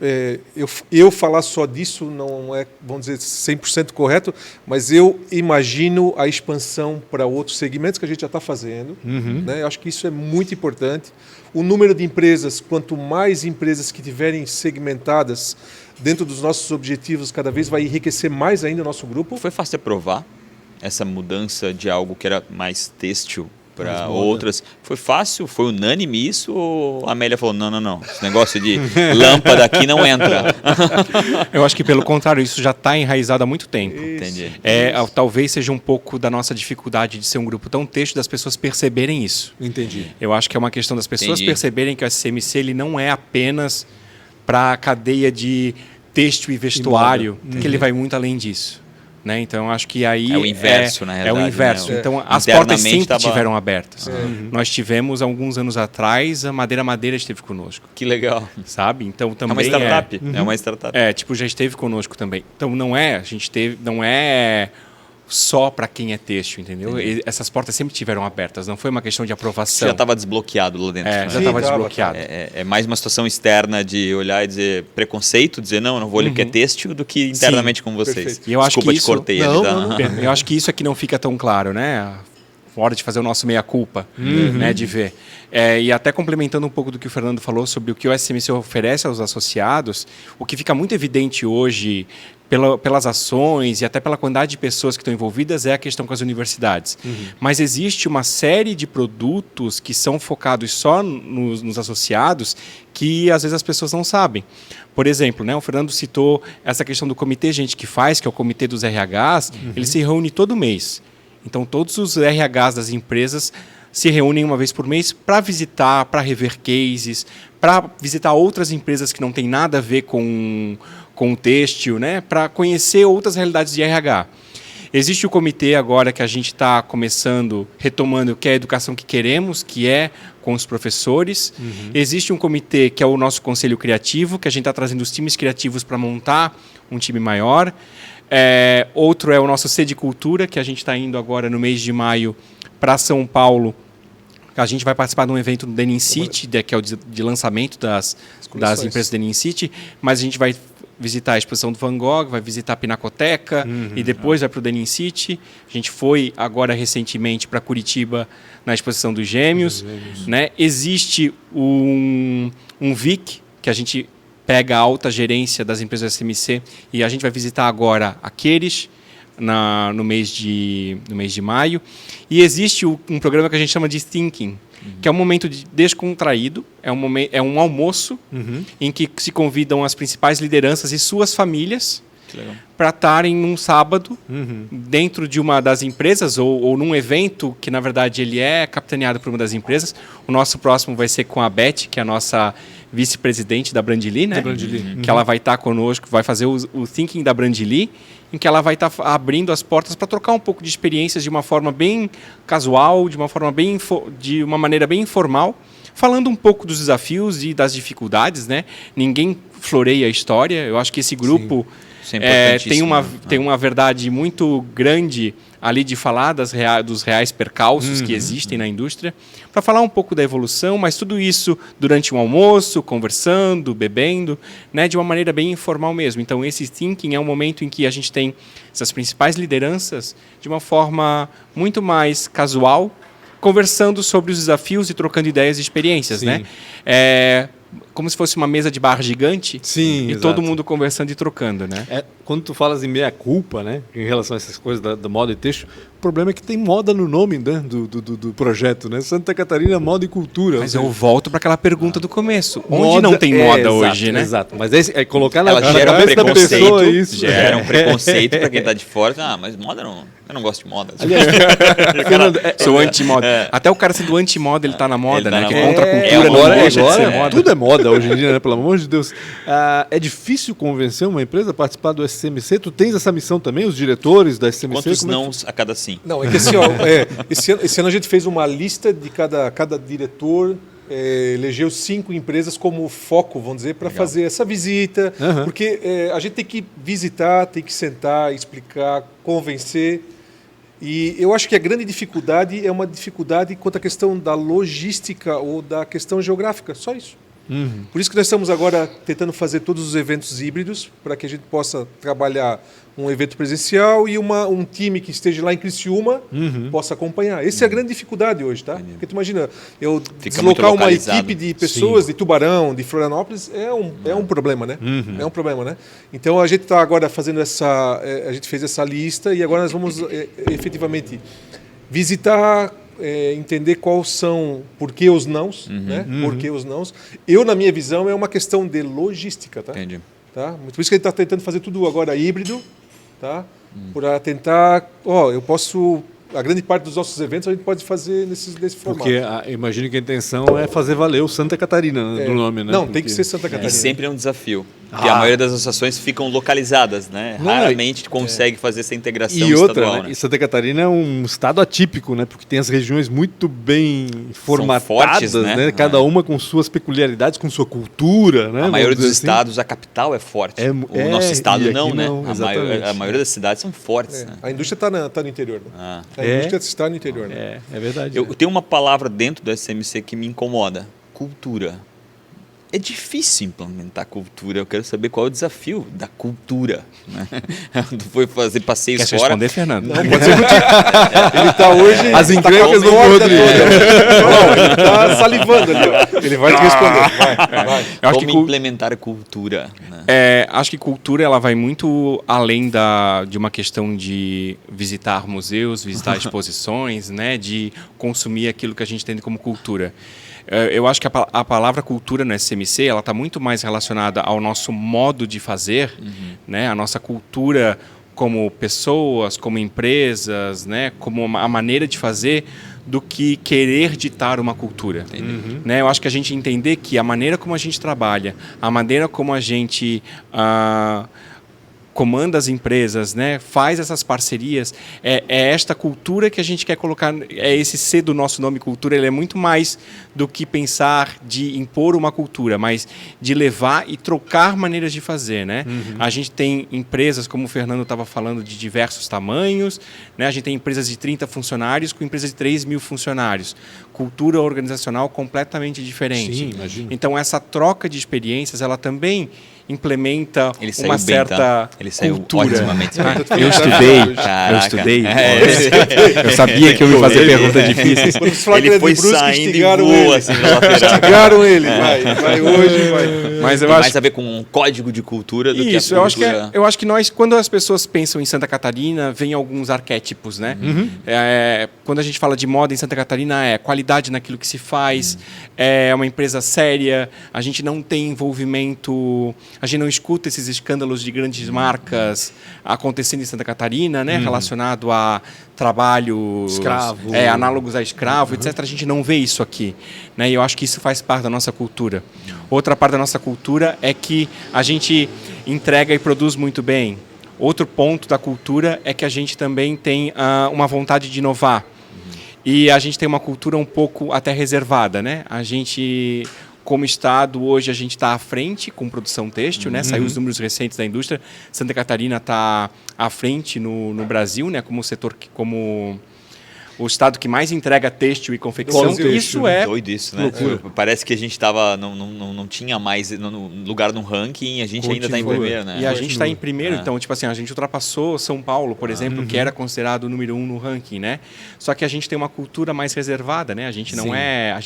Speaker 3: eu falar só disso não é, vamos dizer, 100% correto, mas eu imagino a expansão para outros segmentos que a gente já está fazendo. Né? Eu acho que isso é muito importante. O número de empresas, quanto mais empresas que tiverem segmentadas dentro dos nossos objetivos, cada vez vai enriquecer mais ainda o nosso grupo.
Speaker 2: Foi fácil aprovar essa mudança de algo que era mais têxtil para outras? Foi fácil? Foi unânime isso? Ou a Amélia falou, não, esse negócio de lâmpada aqui não entra?
Speaker 4: Eu acho que pelo contrário, isso já está enraizado há muito tempo.
Speaker 2: Entendi.
Speaker 4: Talvez seja um pouco da nossa dificuldade de ser um grupo tão têxtil das pessoas perceberem isso.
Speaker 1: Entendi.
Speaker 4: Eu acho que é uma questão das pessoas perceberem que o SMC ele não é apenas para a cadeia de têxtil e vestuário, que ele vai muito além disso. Né? Então, eu acho que aí...
Speaker 2: É o inverso, na realidade.
Speaker 4: É o inverso.
Speaker 2: Né?
Speaker 4: Então, as portas sempre estiveram abertas. Nós tivemos, alguns anos atrás, a Madeira esteve conosco.
Speaker 2: Que legal.
Speaker 4: Sabe? Então, também
Speaker 2: é uma startup. É uma startup.
Speaker 4: Já esteve conosco também. Então, não é só para quem é têxtil, entendeu? Essas portas sempre estiveram abertas, não foi uma questão de aprovação.
Speaker 2: Já estava desbloqueado lá dentro.
Speaker 4: Já estava desbloqueado.
Speaker 2: É mais uma situação externa de olhar e dizer preconceito, dizer não, eu não vou ali porque é têxtil, do que internamente com vocês.
Speaker 4: E eu acho
Speaker 2: Desculpa,
Speaker 4: que
Speaker 2: te cortei.
Speaker 4: Eu acho que isso aqui não fica tão claro, né? Hora de fazer o nosso meia-culpa, né, de ver. E até complementando um pouco do que o Fernando falou sobre o que o SMC oferece aos associados, o que fica muito evidente hoje pelas ações e até pela quantidade de pessoas que estão envolvidas é a questão com as universidades. Mas existe uma série de produtos que são focados só nos associados que às vezes as pessoas não sabem. Por exemplo, né, o Fernando citou essa questão do comitê Gente que Faz, que é o comitê dos RHs, ele se reúne todo mês. Então, todos os RHs das empresas se reúnem uma vez por mês para visitar, para rever cases, para visitar outras empresas que não têm nada a ver com o têxtil, né? Para conhecer outras realidades de RH. Existe o comitê agora que a gente está retomando, que é a Educação que Queremos, que é com os professores. Existe um comitê que é o nosso Conselho Criativo, que a gente está trazendo os times criativos para montar um time maior. Outro é o nosso C de Cultura, que a gente está indo agora no mês de maio para São Paulo. A gente vai participar de um evento do Denim City, que é o de lançamento das empresas Denim City, mas a gente vai visitar a exposição do Van Gogh, vai visitar a Pinacoteca e depois vai para o Denim City. A gente foi agora recentemente para Curitiba na exposição dos Gêmeos. Né? Existe um VIC, que a gente pega a alta gerência das empresas SMC e a gente vai visitar agora a Queires no mês de maio. E existe um programa que a gente chama de Thinking, que é um momento descontraído, é um almoço em que se convidam as principais lideranças e suas famílias para estarem num sábado dentro de uma das empresas ou num evento que, na verdade, ele é capitaneado por uma das empresas. O nosso próximo vai ser com a Beth, que é a nossa vice-presidente da Brandly, né? Que ela vai estar conosco, vai fazer o Thinking da Brandly, em que ela vai estar abrindo as portas para trocar um pouco de experiências de uma forma bem casual, de uma maneira bem informal, falando um pouco dos desafios e das dificuldades, né? Ninguém floreia a história. Eu acho que esse grupo tem uma verdade muito grande ali de falar dos reais percalços que existem na indústria, para falar um pouco da evolução, mas tudo isso durante um almoço, conversando, bebendo, né, de uma maneira bem informal mesmo. Então, esse Thinking é um momento em que a gente tem essas principais lideranças de uma forma muito mais casual, conversando sobre os desafios e trocando ideias e experiências, né? Como se fosse uma mesa de bar gigante e todo mundo conversando e trocando, né?
Speaker 1: Quando tu falas em meia-culpa, né, em relação a essas coisas da moda e têxtil, o problema é que tem moda no nome, né, do projeto, né? Santa Catarina Moda e Cultura.
Speaker 4: Mas eu volto para aquela pergunta do começo. Onde não tem moda hoje, né?
Speaker 1: Exato, mas colocar na
Speaker 2: gera
Speaker 1: cabeça da pessoa isso.
Speaker 2: Gera um preconceito para quem está de fora. Mas moda não... Eu não gosto de moda.
Speaker 4: Aliás, sou anti-moda. Até o cara sendo anti-moda, ele está na moda, né? Que é contra a cultura,
Speaker 1: não deixa de ser moda. Tudo é moda hoje em dia, né? Pelo amor de Deus. É difícil convencer uma empresa a participar do SMC? Tu tens essa missão também, os diretores da SMC?
Speaker 2: Quantos nãos a cada sim?
Speaker 3: Não, é que assim, esse ano a gente fez uma lista de cada diretor, elegeu 5 empresas como foco, vamos dizer, para fazer essa visita, porque a gente tem que visitar, tem que sentar, explicar, convencer. E eu acho que a grande dificuldade é uma dificuldade quanto à questão da logística ou da questão geográfica, só isso. Por isso que nós estamos agora tentando fazer todos os eventos híbridos, para que a gente possa trabalhar um evento presencial e um time que esteja lá em Criciúma possa acompanhar. Essa é a grande dificuldade hoje, tá? Porque tu imagina, eu deslocar uma equipe de pessoas de Tubarão, de Florianópolis, é um problema, né? É um problema, né? Então a gente está agora fazendo a gente fez essa lista e agora nós vamos efetivamente visitar, entender quais são, por que os nãos, né? Por que os nãos. Eu, na minha visão, é uma questão de logística, tá?
Speaker 2: Entendi.
Speaker 3: Tá? Por isso que a gente está tentando fazer tudo agora híbrido, tá? Para tentar, a grande parte dos nossos eventos a gente pode fazer nesse formato.
Speaker 1: Porque imagino que a intenção é fazer valer o Santa Catarina do nome, né?
Speaker 3: Não, tem que ser Santa Catarina.
Speaker 2: E sempre é um desafio. Porque a maioria das associações ficam localizadas, né? Raramente consegue fazer essa integração
Speaker 1: estadual. E outra,
Speaker 2: né?
Speaker 1: Santa Catarina é um estado atípico, né? Porque tem as regiões muito bem formatadas,
Speaker 2: fortes, né?
Speaker 1: Cada uma com suas peculiaridades, com sua cultura, né?
Speaker 2: A maioria dos estados, a capital é forte. O nosso estado não, né? A maioria das cidades são fortes. Né?
Speaker 3: A indústria está no interior. Né? A indústria está no interior. Né?
Speaker 1: É verdade.
Speaker 2: Eu tenho uma palavra dentro do SMC que me incomoda. Cultura. É difícil implementar cultura. Eu quero saber qual é o desafio da cultura. Né? Tu foi fazer passeios
Speaker 4: Quer
Speaker 2: fora.
Speaker 4: responder, Fernando?
Speaker 3: Não, pode ser contigo. Ele está hoje...
Speaker 1: As encrencas do Rodrigo.
Speaker 3: Ele está salivando ali. Ó. Ele vai te responder. Vai.
Speaker 2: Como implementar a cultura? Né?
Speaker 4: Acho que cultura ela vai muito além de uma questão de visitar museus, visitar exposições, né? De consumir aquilo que a gente entende como cultura. Eu acho que a palavra cultura no SMC ela está muito mais relacionada ao nosso modo de fazer, né? A nossa cultura como pessoas, como empresas, né? Como a maneira de fazer do que querer ditar uma cultura. Né? Eu acho que a gente entender que a maneira como a gente trabalha, a maneira como a gente comanda as empresas, né? Faz essas parcerias, é esta cultura que a gente quer colocar, é esse C do nosso nome cultura, ele é muito mais do que pensar de impor uma cultura, mas de levar e trocar maneiras de fazer, né? A gente tem empresas, como o Fernando estava falando, de diversos tamanhos, né? A gente tem empresas de 30 funcionários com empresas de 3.000 funcionários. Cultura organizacional completamente diferente.
Speaker 1: Sim, imagino.
Speaker 4: Então, essa troca de experiências, ela também implementa uma certa
Speaker 2: Ele saiu
Speaker 4: cultura.
Speaker 2: otimamente.
Speaker 4: Eu estudei. Eu sabia que eu ia fazer perguntas difíceis.
Speaker 2: Ele foi saindo e voou assim na lateral.
Speaker 3: Instigaram ele. Vai hoje, vai.
Speaker 4: Mas eu
Speaker 2: Tem
Speaker 4: acho
Speaker 2: mais a ver com um código de cultura do
Speaker 4: isso,
Speaker 2: que a cultura.
Speaker 4: eu acho que nós, quando as pessoas pensam em Santa Catarina, vem alguns arquétipos, né? Quando a gente fala de moda em Santa Catarina, é qualidade naquilo que se faz, é uma empresa séria, a gente não tem envolvimento, a gente não escuta esses escândalos de grandes marcas acontecendo em Santa Catarina, né? Relacionado a trabalhos
Speaker 1: escravo,
Speaker 4: análogos a escravo, etc. A gente não vê isso aqui, né? E eu acho que isso faz parte da nossa cultura. Outra parte da nossa cultura é que a gente entrega e produz muito bem. Outro ponto da cultura é que a gente também tem uma vontade de inovar. E a gente tem uma cultura um pouco até reservada, né? A gente, como Estado, hoje a gente está à frente com produção têxtil, né? Saiu os números recentes da indústria. Santa Catarina está à frente no Brasil, né? Como setor, como o estado que mais entrega têxtil e confecção. Isso é
Speaker 2: doido isso, né? Parece que a gente não tinha mais lugar no ranking, a gente ainda está em primeiro, né?
Speaker 4: E a gente está em primeiro, então, tipo assim, a gente ultrapassou São Paulo, por exemplo, que era considerado o número 1 no ranking, né? Só que a gente tem uma cultura mais reservada, né? A gente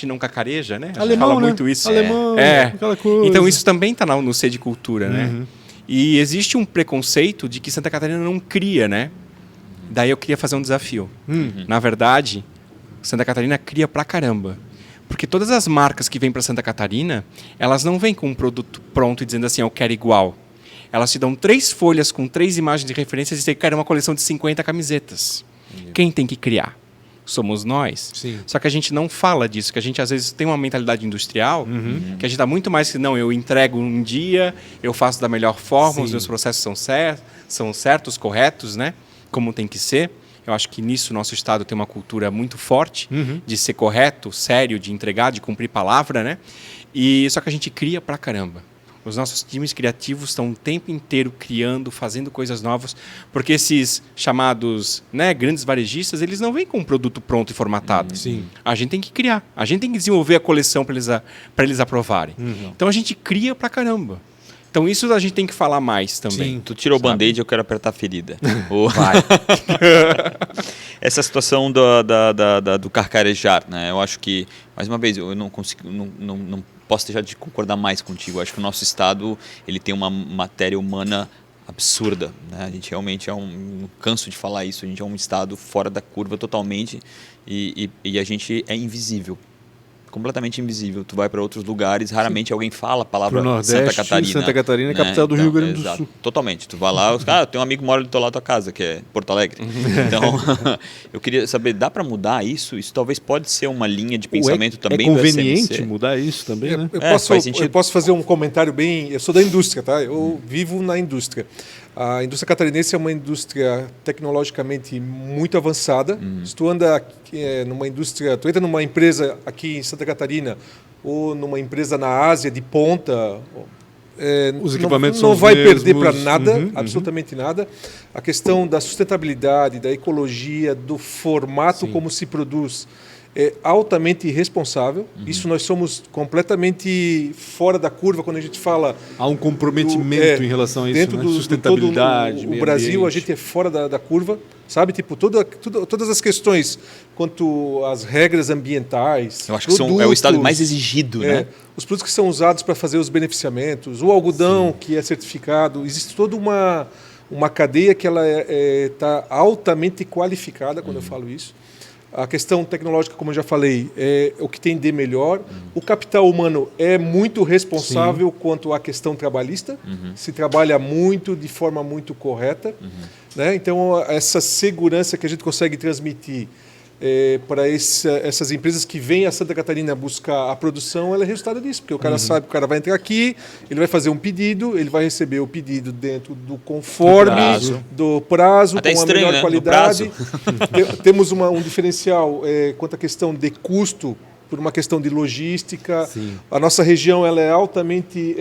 Speaker 4: não cacareja, né? A gente fala muito isso.
Speaker 1: Alemão, aquela coisa.
Speaker 4: Então isso também está no C de cultura, né? E existe um preconceito de que Santa Catarina não cria, né? Daí eu queria fazer um desafio. Na verdade, Santa Catarina cria pra caramba. Porque todas as marcas que vêm para Santa Catarina, elas não vêm com um produto pronto e dizendo assim, eu quero igual. Elas te dão 3 folhas com 3 imagens de referência e dizem que querem uma coleção de 50 camisetas. Quem tem que criar? Somos nós.
Speaker 1: Sim.
Speaker 4: Só que a gente não fala disso, que a gente às vezes tem uma mentalidade industrial, que a gente dá muito mais que, não, eu entrego um dia, eu faço da melhor forma, os meus processos são certos, corretos, né? Como tem que ser. Eu acho que nisso o nosso Estado tem uma cultura muito forte de ser correto, sério, de entregar, de cumprir palavra, né? E só que a gente cria pra caramba. Os nossos times criativos estão o tempo inteiro criando, fazendo coisas novas, porque esses chamados, né, grandes varejistas, eles não vêm com um produto pronto e formatado.
Speaker 1: Sim.
Speaker 4: A gente tem que criar, a gente tem que desenvolver a coleção para eles aprovarem. Então a gente cria pra caramba. Então isso a gente tem que falar mais também.
Speaker 2: Sim, tu tirou o band-aid, eu quero apertar a ferida.
Speaker 4: Vai.
Speaker 2: Essa situação do carcarejar, né? Eu acho que, mais uma vez, eu não consigo, não posso deixar de concordar mais contigo. Eu acho que o nosso Estado ele tem uma matéria humana absurda, né? A gente realmente não canso de falar isso, a gente é um Estado fora da curva totalmente e a gente é invisível. completamente invisível. Tu vai para outros lugares, raramente alguém fala a palavra
Speaker 1: Nordeste,
Speaker 2: Santa Catarina.
Speaker 1: Santa Catarina é capital do Rio Grande do Sul.
Speaker 2: Totalmente. Tu vai lá, eu tenho um amigo que mora do lado da tua casa, que é Porto Alegre. Então, eu queria saber, dá para mudar isso? Isso talvez pode ser uma linha de pensamento também do SMC.
Speaker 1: É conveniente mudar isso também, né?
Speaker 3: Eu posso fazer um comentário bem... Eu sou da indústria, tá? Eu vivo na indústria. A indústria catarinense é uma indústria tecnologicamente muito avançada. Se tu anda tu entra numa empresa aqui em Santa Catarina ou numa empresa na Ásia de ponta,
Speaker 1: os equipamentos
Speaker 3: não vai perder para
Speaker 1: mesmos.
Speaker 3: nada, absolutamente nada. A questão da sustentabilidade, da ecologia, do formato como se produz é altamente irresponsável. Isso nós somos completamente fora da curva quando a gente fala...
Speaker 1: Há um comprometimento em relação a isso,
Speaker 3: dentro
Speaker 1: né?
Speaker 3: do
Speaker 1: Sustentabilidade,
Speaker 3: o Brasil, a gente é fora da curva, sabe? Tipo, todas as questões quanto às regras ambientais...
Speaker 2: Eu acho que é o estado mais exigido, né?
Speaker 3: Os produtos que são usados para fazer os beneficiamentos, o algodão que é certificado, existe toda uma cadeia que ela está altamente qualificada quando eu falo isso. A questão tecnológica, como eu já falei, é o que tem de melhor. O capital humano é muito responsável quanto à questão trabalhista. Se trabalha muito, de forma muito correta. Né? Então, essa segurança que a gente consegue transmitir para essas empresas que vêm a Santa Catarina buscar a produção, ela é resultado disso. Porque o cara sabe que o cara vai entrar aqui, ele vai fazer um pedido, ele vai receber o pedido dentro do conforme, do prazo,
Speaker 2: até
Speaker 3: com a
Speaker 2: estranho,
Speaker 3: melhor
Speaker 2: né?
Speaker 3: qualidade. Temos um diferencial quanto à questão de custo, por uma questão de logística. A nossa região ela é altamente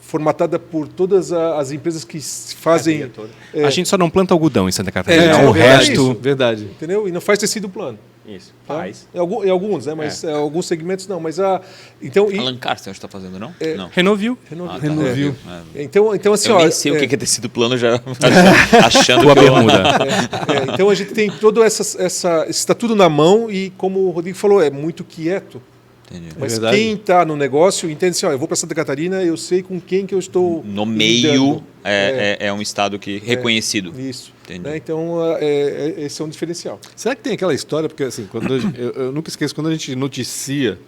Speaker 3: formatada por todas as empresas que fazem...
Speaker 4: A gente só não planta algodão em Santa Catarina.
Speaker 3: o
Speaker 4: resto...
Speaker 1: Verdade.
Speaker 3: Entendeu? E não faz tecido plano.
Speaker 4: Isso,
Speaker 3: Tá?
Speaker 4: faz.
Speaker 3: Em alguns, né? Mas alguns segmentos não. Mas então,
Speaker 2: Alencar, você está fazendo, não? Não.
Speaker 4: Renovil.
Speaker 1: Renovil.
Speaker 3: Então assim,
Speaker 2: Eu nem sei o que é tecido plano, já achando que
Speaker 4: bermuda.
Speaker 3: Então a gente tem todo está tudo na mão e, como o Rodrigo falou, é muito quieto.
Speaker 2: Entendi.
Speaker 3: Mas quem está no negócio entende assim, eu vou para Santa Catarina, eu sei com quem que eu estou
Speaker 2: no meio é um estado que reconhecido.
Speaker 3: Isso.
Speaker 2: Entendi.
Speaker 3: Né? Então esse é um diferencial.
Speaker 1: Será que tem aquela história, porque assim, quando eu nunca esqueço, quando a gente noticia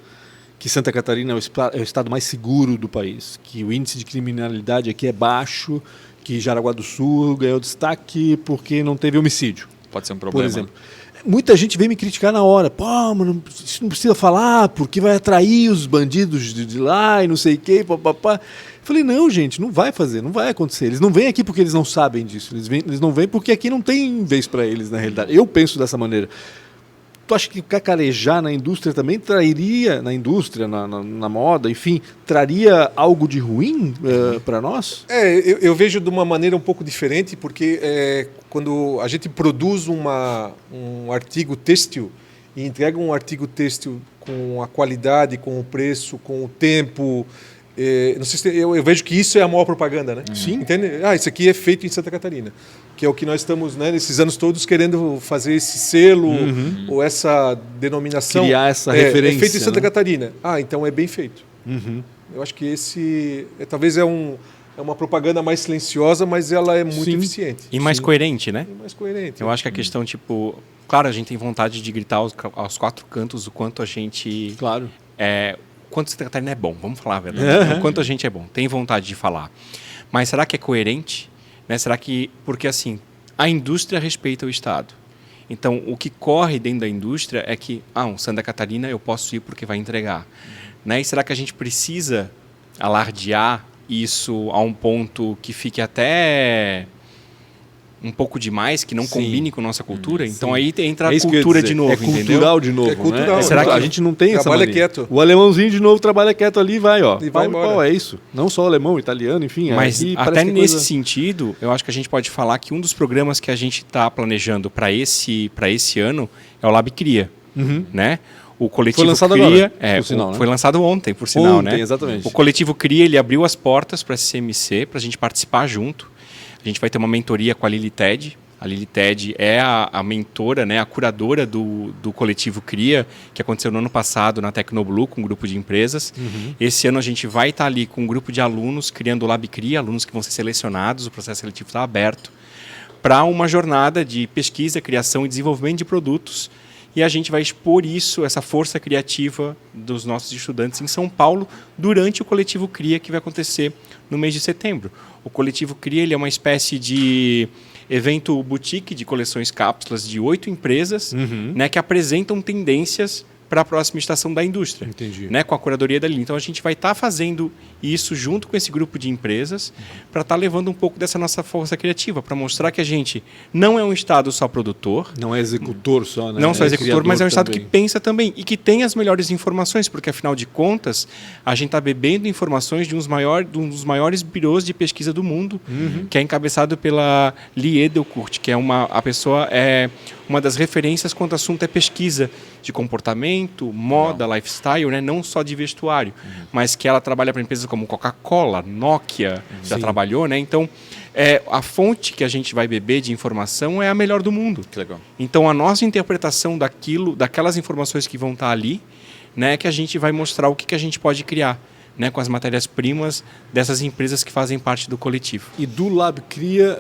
Speaker 1: que Santa Catarina é o estado mais seguro do país, que o índice de criminalidade aqui é baixo, que Jaraguá do Sul ganhou destaque porque não teve homicídio.
Speaker 2: Pode ser um problema.
Speaker 1: Por exemplo. Muita gente vem me criticar na hora. Pô, mano, isso não precisa falar, porque vai atrair os bandidos de lá e não sei o quê, papapá. Falei, não, gente, não vai fazer, não vai acontecer. Eles não vêm aqui porque eles não sabem disso. Eles não vêm porque aqui não tem vez para eles, na realidade. Eu penso dessa maneira. Tu acha que cacarejar na indústria também trairia, na indústria, na moda, enfim, traria algo de ruim para nós?
Speaker 3: Eu vejo de uma maneira um pouco diferente, porque quando a gente produz um artigo têxtil e entrega um artigo têxtil com a qualidade, com o preço, com o tempo... não sei se eu vejo que isso é a maior propaganda, né?
Speaker 1: Sim.
Speaker 3: Entende? Isso aqui é feito em Santa Catarina, que é o que nós estamos, né, nesses anos todos querendo fazer esse selo ou essa denominação.
Speaker 1: Criar essa referência.
Speaker 3: É feito em Santa
Speaker 1: né?
Speaker 3: Catarina. Então é bem feito. Eu acho que esse talvez é uma propaganda mais silenciosa, mas ela é muito eficiente.
Speaker 4: E mais coerente, né?
Speaker 3: E mais coerente.
Speaker 4: Eu acho que a questão, claro, a gente tem vontade de gritar aos quatro cantos o quanto a gente...
Speaker 1: Claro.
Speaker 4: Quanto Santa Catarina é bom, vamos falar a verdade. O quanto a gente é bom, tem vontade de falar. Mas será que é coerente? Né? Será que... Porque, assim, a indústria respeita o Estado. Então, o que corre dentro da indústria é que, um Santa Catarina eu posso ir porque vai entregar. Né? E será que a gente precisa alardear isso a um ponto que fique até... um pouco demais, que não combine com a nossa cultura? Então aí entra a cultura de novo, entendeu?
Speaker 1: É cultural de novo,
Speaker 3: cultural,
Speaker 1: né?
Speaker 3: Será que
Speaker 1: a gente não tem essa
Speaker 3: trabalha
Speaker 1: mania.
Speaker 3: quieto.
Speaker 1: O alemãozinho de novo trabalha quieto ali e vai, ó.
Speaker 3: E vai embora.
Speaker 1: É isso. Não só o alemão, italiano, enfim.
Speaker 4: Mas
Speaker 1: aqui
Speaker 4: até
Speaker 1: parece que
Speaker 4: nesse sentido, eu acho que a gente pode falar que um dos programas que a gente está planejando para esse ano é o Lab Cria, né? O coletivo
Speaker 1: foi lançado
Speaker 4: Cria,
Speaker 1: agora, por sinal, né?
Speaker 4: Foi lançado ontem, por sinal, né?
Speaker 1: Exatamente.
Speaker 4: O coletivo Cria, ele abriu as portas para a SCMC, para a gente participar junto. A gente vai ter uma mentoria com a Lili Ted. A Lili Ted é a mentora, né, a curadora do coletivo Cria, que aconteceu no ano passado na Tecnoblue, com um grupo de empresas. Esse ano a gente vai estar ali com um grupo de alunos criando o Lab Cria, alunos que vão ser selecionados, o processo seletivo está aberto, para uma jornada de pesquisa, criação e desenvolvimento de produtos e a gente vai expor isso, essa força criativa dos nossos estudantes em São Paulo durante o Coletivo CRIA, que vai acontecer no mês de setembro. O Coletivo CRIA ele é uma espécie de evento boutique de coleções cápsulas de 8 empresas, né, que apresentam tendências para a próxima estação da indústria, né, com a curadoria da linha. Então, a gente vai estar fazendo isso junto com esse grupo de empresas para estar levando um pouco dessa nossa força criativa, para mostrar que a gente não é um Estado só produtor.
Speaker 1: Não é executor só, né?
Speaker 4: Não só executor, mas é um Estado
Speaker 1: também.
Speaker 4: que pensa também e que tem as melhores informações, porque, afinal de contas, a gente está bebendo informações de um dos maiores birôs de pesquisa do mundo, que é encabeçado pela Lee Edelkurt, que é uma das referências quando o assunto é pesquisa de comportamento, moda, lifestyle, né? Não só de vestuário, mas que ela trabalha para empresas como Coca-Cola, Nokia, já trabalhou, né? Então, a fonte que a gente vai beber de informação é a melhor do mundo.
Speaker 2: Que legal.
Speaker 4: Então, a nossa interpretação daquelas informações que vão estar ali, né, que a gente vai mostrar o que a gente pode criar, né, com as matérias-primas dessas empresas que fazem parte do coletivo.
Speaker 1: E do Lab Cria,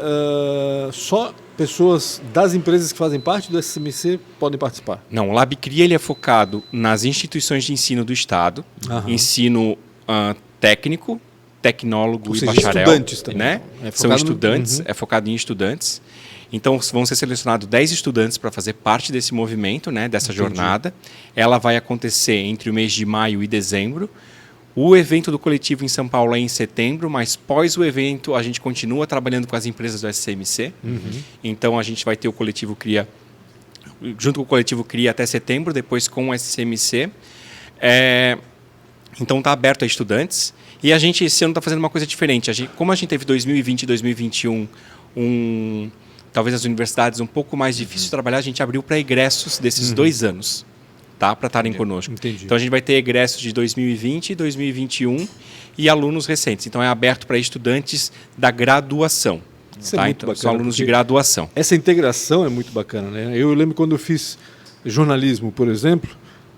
Speaker 1: só pessoas das empresas que fazem parte do SMC podem participar?
Speaker 4: Não, o Lab Cria ele é focado nas instituições de ensino do Estado, ensino técnico, tecnólogo e bacharel.
Speaker 1: Estudantes também.
Speaker 4: Né? São estudantes, é focado em estudantes. Então, vão ser selecionados 10 estudantes para fazer parte desse movimento, né, dessa jornada. Ela vai acontecer entre o mês de maio e dezembro. O evento do coletivo em São Paulo é em setembro, mas pós o evento a gente continua trabalhando com as empresas do SCMC. Então a gente vai ter o coletivo CRIA, junto com o coletivo CRIA até setembro, depois com o SCMC. Então está aberto a estudantes. E a gente esse ano está fazendo uma coisa diferente. Como a gente teve 2020 e 2021, talvez as universidades um pouco mais difícil de trabalhar, a gente abriu para egressos desses 2 anos. Tá, para estarem conosco. Então a gente vai ter egressos de 2020 e 2021 e alunos recentes. Então é aberto para estudantes da graduação.
Speaker 1: Isso é muito
Speaker 4: então,
Speaker 1: bacana,
Speaker 4: são alunos de graduação.
Speaker 1: Essa integração é muito bacana, né? Eu lembro quando eu fiz jornalismo, por exemplo,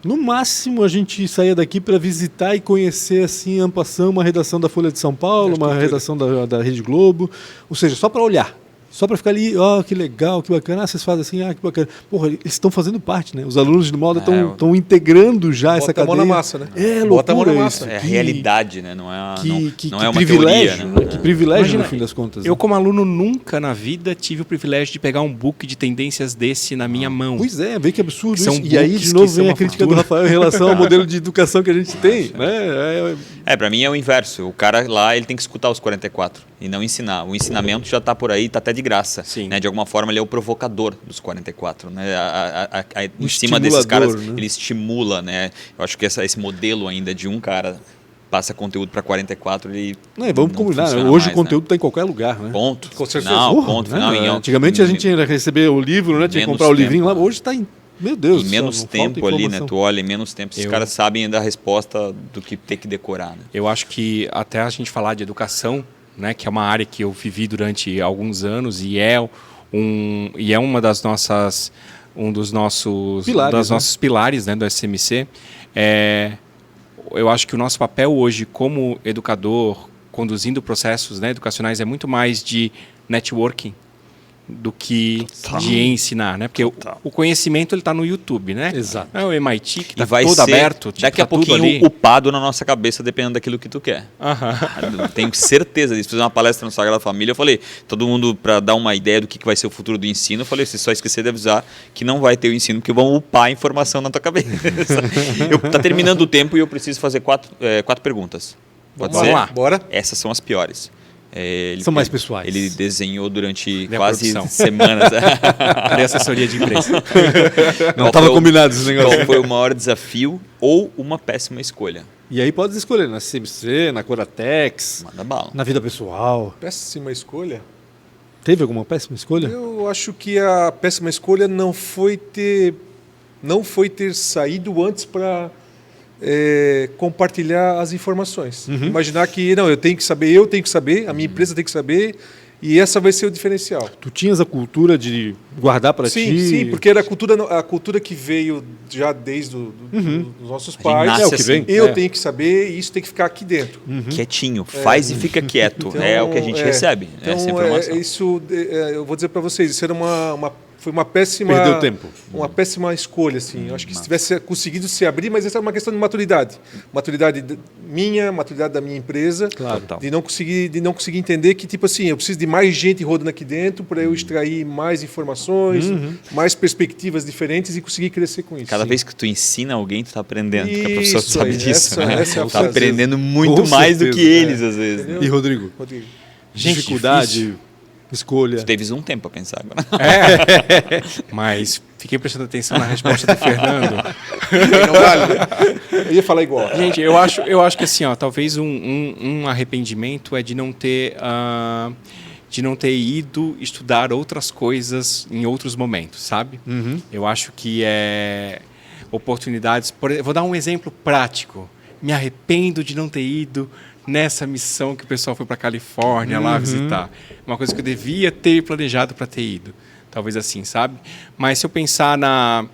Speaker 1: no máximo a gente saía daqui para visitar e conhecer assim, en passant, uma redação da Folha de São Paulo, uma redação da Rede Globo, ou seja, só para olhar. Só para ficar ali, que legal, que bacana. Vocês fazem assim, que bacana. Porra, eles estão fazendo parte, né? Os alunos de moda estão integrando já essa cadeia.
Speaker 3: Bota a mão na massa, né?
Speaker 1: Bota a mão na
Speaker 3: massa.
Speaker 2: É a realidade, né? Não é uma
Speaker 1: privilégio,
Speaker 2: teoria, né?
Speaker 1: Que privilégio,
Speaker 4: Imagina,
Speaker 1: no fim das contas.
Speaker 4: Eu, como aluno, nunca na vida tive o privilégio de pegar um book de tendências desse na minha mão.
Speaker 1: Pois é, vê que absurdo
Speaker 4: São
Speaker 1: isso. E aí, de novo, vem a crítica do Rafael em relação ao modelo de educação que a gente tem. Né?
Speaker 2: Para mim é o inverso. O cara lá ele tem que escutar os 44 e não ensinar. O ensinamento já está por aí, está até de graça.
Speaker 4: Sim.
Speaker 2: Né? De alguma forma ele é o provocador dos 44. Né? Em cima desses caras, né? Ele estimula. Né? Eu acho que esse modelo ainda de um cara passa conteúdo para 44 e
Speaker 1: vamos combinar. Hoje o conteúdo está em qualquer lugar. Né?
Speaker 2: Ponto.
Speaker 3: Com certeza.
Speaker 2: Não, ponto final.
Speaker 1: Antigamente a gente ia receber o livro, né? Tinha que comprar o livrinho lá. Hoje está em... Meu Deus,
Speaker 2: em menos tempo ali, né? Tu olha, em menos tempo, esses caras sabem da resposta do que ter que decorar. Né?
Speaker 4: Eu acho que até a gente falar de educação, né, que é uma área que eu vivi durante alguns anos e é uma das nossas dos nossos pilares, né, do SMC. Eu acho que o nosso papel hoje como educador, conduzindo processos, né, educacionais, é muito mais de networking do que de ensinar, né? Porque o conhecimento ele está no YouTube, né?
Speaker 1: Exato.
Speaker 4: É o MIT que
Speaker 2: está
Speaker 4: todo aberto.
Speaker 2: Daqui a pouquinho upado na nossa cabeça, dependendo daquilo que tu quer. Tenho certeza disso. Fiz uma palestra no Sagrada Família, eu falei, todo mundo, para dar uma ideia do que vai ser o futuro do ensino, eu falei, você só esquecer de avisar que não vai ter o ensino, porque vão upar a informação na tua cabeça. Tá terminando o tempo e eu preciso fazer quatro perguntas. Pode ser?
Speaker 4: Vamos lá.
Speaker 3: Bora.
Speaker 2: Essas são as piores.
Speaker 1: São mais pessoais.
Speaker 2: Ele desenhou durante quase semanas.
Speaker 4: Cadê a assessoria de imprensa?
Speaker 1: Não estava combinado esse negócio.
Speaker 2: Qual foi o maior desafio ou uma péssima escolha?
Speaker 1: E aí pode escolher na CMC, na Coratex,
Speaker 2: Manda bala.
Speaker 1: na vida pessoal.
Speaker 3: Péssima escolha?
Speaker 1: Teve alguma péssima escolha?
Speaker 3: Eu acho que a péssima escolha não foi ter saído antes para compartilhar as informações. Imaginar que eu tenho que saber, a minha empresa tem que saber, e essa vai ser o diferencial.
Speaker 1: Tu tinhas a cultura de guardar para ti?
Speaker 3: Sim, porque era a cultura que veio já desde os nossos pais.
Speaker 2: É o que vem.
Speaker 3: Eu tenho que saber e isso tem que ficar aqui dentro.
Speaker 2: Quietinho, faz e fica quieto.
Speaker 3: Então,
Speaker 2: é o que a gente recebe.
Speaker 3: Então,
Speaker 2: essa informação.
Speaker 3: eu vou dizer para vocês, isso era foi uma péssima...
Speaker 1: Perdeu tempo.
Speaker 3: Uma péssima escolha, assim. Eu acho que se tivesse conseguido se abrir, mas essa é uma questão de maturidade. Maturidade minha, maturidade da minha empresa.
Speaker 1: Claro.
Speaker 3: De não conseguir entender que, tipo assim, eu preciso de mais gente rodando aqui dentro para eu extrair mais informações, mais perspectivas diferentes e conseguir crescer com isso.
Speaker 2: Cada vez que tu ensina alguém, tu tá aprendendo. Porque a professora
Speaker 3: Isso
Speaker 2: sabe
Speaker 3: aí,
Speaker 2: disso.
Speaker 3: essa
Speaker 2: Né?
Speaker 3: é a
Speaker 2: Tá
Speaker 3: frase.
Speaker 2: aprendendo muito
Speaker 1: Com
Speaker 2: mais do
Speaker 1: certeza,
Speaker 2: que eles, às vezes.
Speaker 3: Entendeu?
Speaker 1: E Rodrigo?
Speaker 4: Gente,
Speaker 1: Dificuldade,
Speaker 4: difícil.
Speaker 1: escolha.
Speaker 2: Tu teve um tempo para pensar agora.
Speaker 4: Mas fiquei prestando atenção na resposta do Fernando.
Speaker 3: Não vale, né? Eu ia falar igual.
Speaker 4: Gente, eu acho que assim, ó, talvez um arrependimento é de não ter ido estudar outras coisas em outros momentos, sabe? Eu acho que oportunidades. Vou dar um exemplo prático. Me arrependo de não ter ido nessa missão que o pessoal foi para a Califórnia lá visitar. Uma coisa que eu devia ter planejado para ter ido. Talvez assim, sabe? Mas se eu pensar na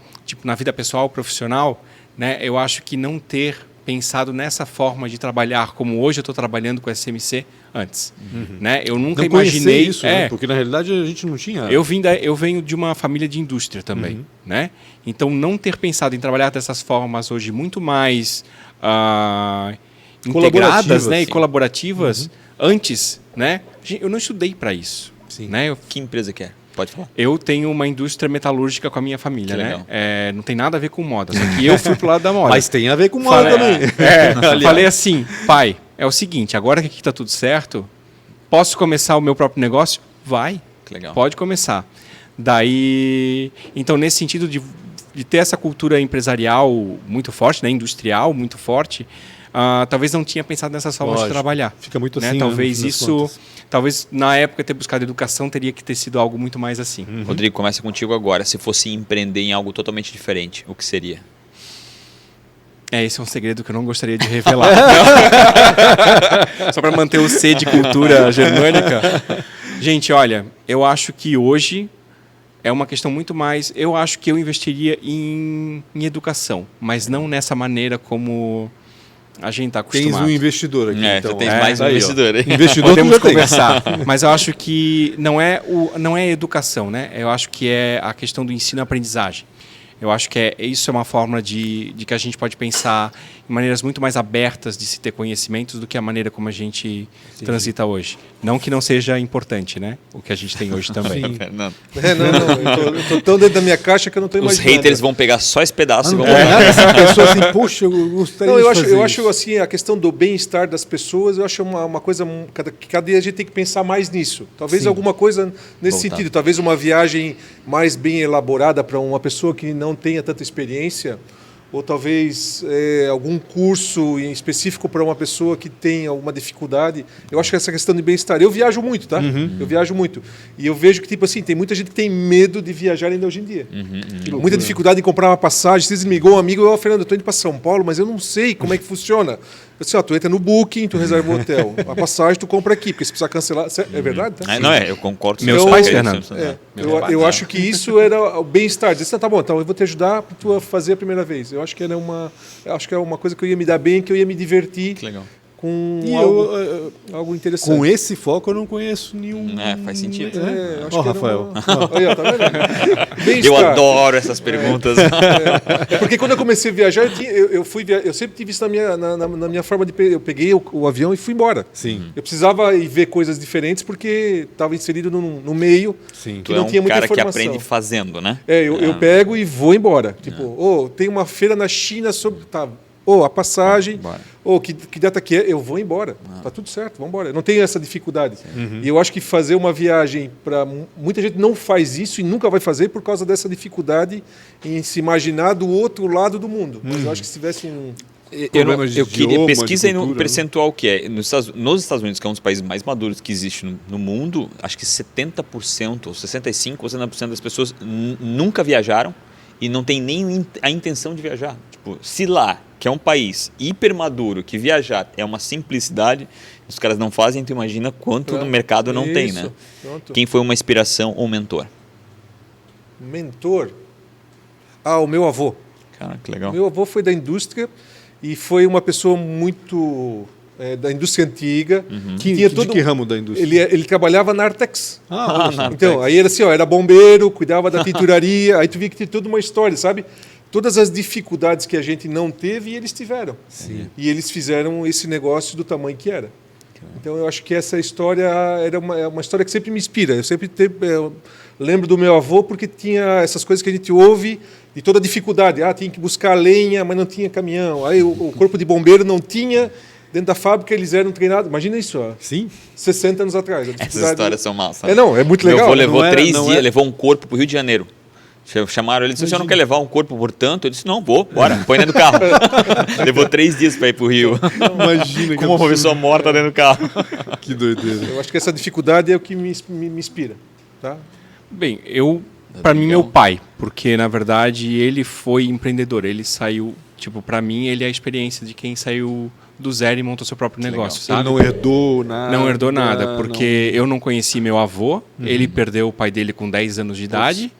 Speaker 4: vida pessoal, profissional, né, eu acho que não ter pensado nessa forma de trabalhar como hoje eu estou trabalhando com a SMC antes. Né? Eu nunca imaginei
Speaker 1: isso, né? Porque na realidade a gente não tinha...
Speaker 4: Eu venho de uma família de indústria também. Né? Então, não ter pensado em trabalhar dessas formas hoje muito mais integradas, né, e colaborativas antes, né? Eu não estudei para isso. Né?
Speaker 2: Que empresa que é? Pode falar.
Speaker 4: Eu tenho uma indústria metalúrgica com a minha família,
Speaker 2: Que
Speaker 4: né?
Speaker 2: legal.
Speaker 4: Não tem nada a ver com moda, só que eu fui pro lado da moda.
Speaker 1: Mas tem a ver com moda também.
Speaker 4: Falei assim, pai, é o seguinte, agora que aqui está tudo certo, posso começar o meu próprio negócio? Vai,
Speaker 2: Que legal.
Speaker 4: pode começar. Daí, então nesse sentido de ter essa cultura empresarial muito forte, né, industrial muito forte, talvez não tinha pensado nessas formas de trabalhar.
Speaker 1: Fica muito
Speaker 4: né?
Speaker 1: assim.
Speaker 4: Talvez
Speaker 1: no fim das
Speaker 4: isso,
Speaker 1: contas.
Speaker 4: talvez na época ter buscado educação teria que ter sido algo muito mais assim.
Speaker 2: Rodrigo, começa contigo agora. Se fosse empreender em algo totalmente diferente, o que seria?
Speaker 4: Esse é um segredo que eu não gostaria de revelar. Só para manter o C de cultura germânica. Gente, olha, eu acho que hoje é uma questão muito mais... Eu acho que eu investiria em educação, mas não nessa maneira como a gente está acostumado.
Speaker 1: Tens um investidor aqui.
Speaker 2: Tu tens mais um
Speaker 1: aí, ó.
Speaker 2: investidor aí.
Speaker 1: Investidor
Speaker 4: Podemos
Speaker 1: tu já tem.
Speaker 4: conversar, mas eu acho que não é educação, né? Eu acho que é a questão do ensino-aprendizagem. Eu acho que isso é uma forma de que a gente pode pensar em maneiras muito mais abertas de se ter conhecimentos do que a maneira como a gente transita hoje. Não que não seja importante, né? O que a gente tem hoje também.
Speaker 2: Fernando.
Speaker 3: Eu tô tão dentro da minha caixa que eu não tô
Speaker 2: Os
Speaker 3: imaginando.
Speaker 2: haters vão pegar só esse pedaço e vão
Speaker 1: Essa pessoa assim, poxa, eu gostaria
Speaker 3: Não,
Speaker 1: de
Speaker 3: eu
Speaker 1: fazer
Speaker 3: acho
Speaker 1: isso.
Speaker 3: assim, a questão do bem-estar das pessoas, eu acho uma coisa que cada dia a gente tem que pensar mais nisso. Talvez alguma coisa nesse
Speaker 2: Voltar.
Speaker 3: sentido. Talvez uma viagem mais bem elaborada para uma pessoa que não tenha tanta experiência, ou talvez algum curso em específico para uma pessoa que tem alguma dificuldade. Eu acho que essa questão de bem-estar... Eu viajo muito, tá? Eu viajo muito. E eu vejo que, tipo assim, tem muita gente que tem medo de viajar ainda hoje em dia. Muita dificuldade em comprar uma passagem. Vocês me ligou um amigo, Fernando, eu estou indo para São Paulo, mas eu não sei como é que funciona. Eu disse, tu entra no Booking, tu reserva o hotel. A passagem tu compra aqui, porque se precisar cancelar... É verdade? Tá?
Speaker 2: Eu concordo.
Speaker 4: Meus
Speaker 3: Então,
Speaker 4: pais, Fernando.
Speaker 3: Eu acho que isso era o bem-estar. Disse, tá bom, então eu vou te ajudar para tu fazer a primeira vez. Eu acho que é uma coisa que eu ia me dar bem, que eu ia me divertir
Speaker 2: Que legal.
Speaker 3: com
Speaker 1: E
Speaker 3: algo interessante.
Speaker 1: com esse foco eu não conheço nenhum.
Speaker 2: Faz sentido.
Speaker 3: Acho
Speaker 1: Ó,
Speaker 3: que era
Speaker 1: Rafael.
Speaker 3: Aí, ó, tá vendo? Bem-estar.
Speaker 2: Eu adoro essas perguntas.
Speaker 3: Porque quando eu comecei a viajar, eu sempre tive isso na minha forma de... Eu peguei o avião e fui embora.
Speaker 1: Sim.
Speaker 3: Eu precisava ir ver coisas diferentes porque estava inserido no meio
Speaker 1: Sim.
Speaker 3: que
Speaker 2: Tu
Speaker 3: não tinha muita
Speaker 2: cara que
Speaker 3: informação.
Speaker 2: aprende fazendo, né?
Speaker 3: Eu pego e vou embora. Tipo, tem uma feira na China sobre... Tá, a passagem, que data que é, eu vou embora. Tá tudo certo, vamos embora. Eu não tenho essa dificuldade. E eu acho que fazer uma viagem para... Muita gente não faz isso e nunca vai fazer por causa dessa dificuldade em se imaginar do outro lado do mundo. Mas eu acho que se tivesse um...
Speaker 1: Problemas de
Speaker 2: Eu queria
Speaker 1: idioma,
Speaker 2: pesquisa
Speaker 1: de
Speaker 2: aí no
Speaker 1: cultura,
Speaker 2: percentual que é. Nos Estados Unidos, que é um dos países mais maduros que existe no mundo, acho que 70%, ou 65% ou 70% das pessoas nunca viajaram e não tem nem a intenção de viajar. Tipo, se lá, que é um país hiper maduro, que viajar é uma simplicidade, os caras não fazem, tu imagina quanto no mercado não tem, né?
Speaker 3: Pronto.
Speaker 2: Quem foi uma inspiração ou mentor?
Speaker 3: Mentor? O meu avô.
Speaker 2: Cara, que legal.
Speaker 3: Meu avô foi da indústria e foi uma pessoa muito da indústria antiga.
Speaker 1: De que ramo da indústria?
Speaker 3: Ele trabalhava na Artex.
Speaker 1: Olha
Speaker 3: Então, aí era assim, era bombeiro, cuidava da tinturaria, aí tu via que tinha toda uma história, sabe? Todas as dificuldades que a gente não teve, eles tiveram.
Speaker 1: Sim.
Speaker 3: E eles fizeram esse negócio do tamanho que era. Então, eu acho que essa história era uma história que sempre me inspira. Eu lembro do meu avô porque tinha essas coisas que a gente ouve de toda a dificuldade. Tinha que buscar lenha, mas não tinha caminhão. Aí o corpo de bombeiro não tinha... Dentro da fábrica eles eram treinados. Imagina isso,
Speaker 1: Sim.
Speaker 3: 60 anos atrás.
Speaker 2: Essas histórias são massas.
Speaker 3: É muito legal.
Speaker 2: Meu avô levou 3 dias, levou um corpo para o Rio de Janeiro. Chamaram ele e disse, o senhor não quer levar um corpo por tanto? Eu disse, não, vou, bora, põe dentro do carro. Levou 3 dias para ir para o Rio.
Speaker 1: Imagina.
Speaker 2: Com uma pessoa morta dentro do carro.
Speaker 1: Que doideira.
Speaker 3: Eu acho que essa dificuldade é o que me inspira. Tá?
Speaker 4: Bem, para mim, meu pai, porque na verdade ele foi empreendedor. Ele saiu, para mim, ele é a experiência de quem saiu do zero e montou seu próprio negócio, sabe?
Speaker 1: Ele não herdou nada.
Speaker 4: Não herdou nada, porque eu não conheci meu avô, ele perdeu o pai dele com 10 anos de idade,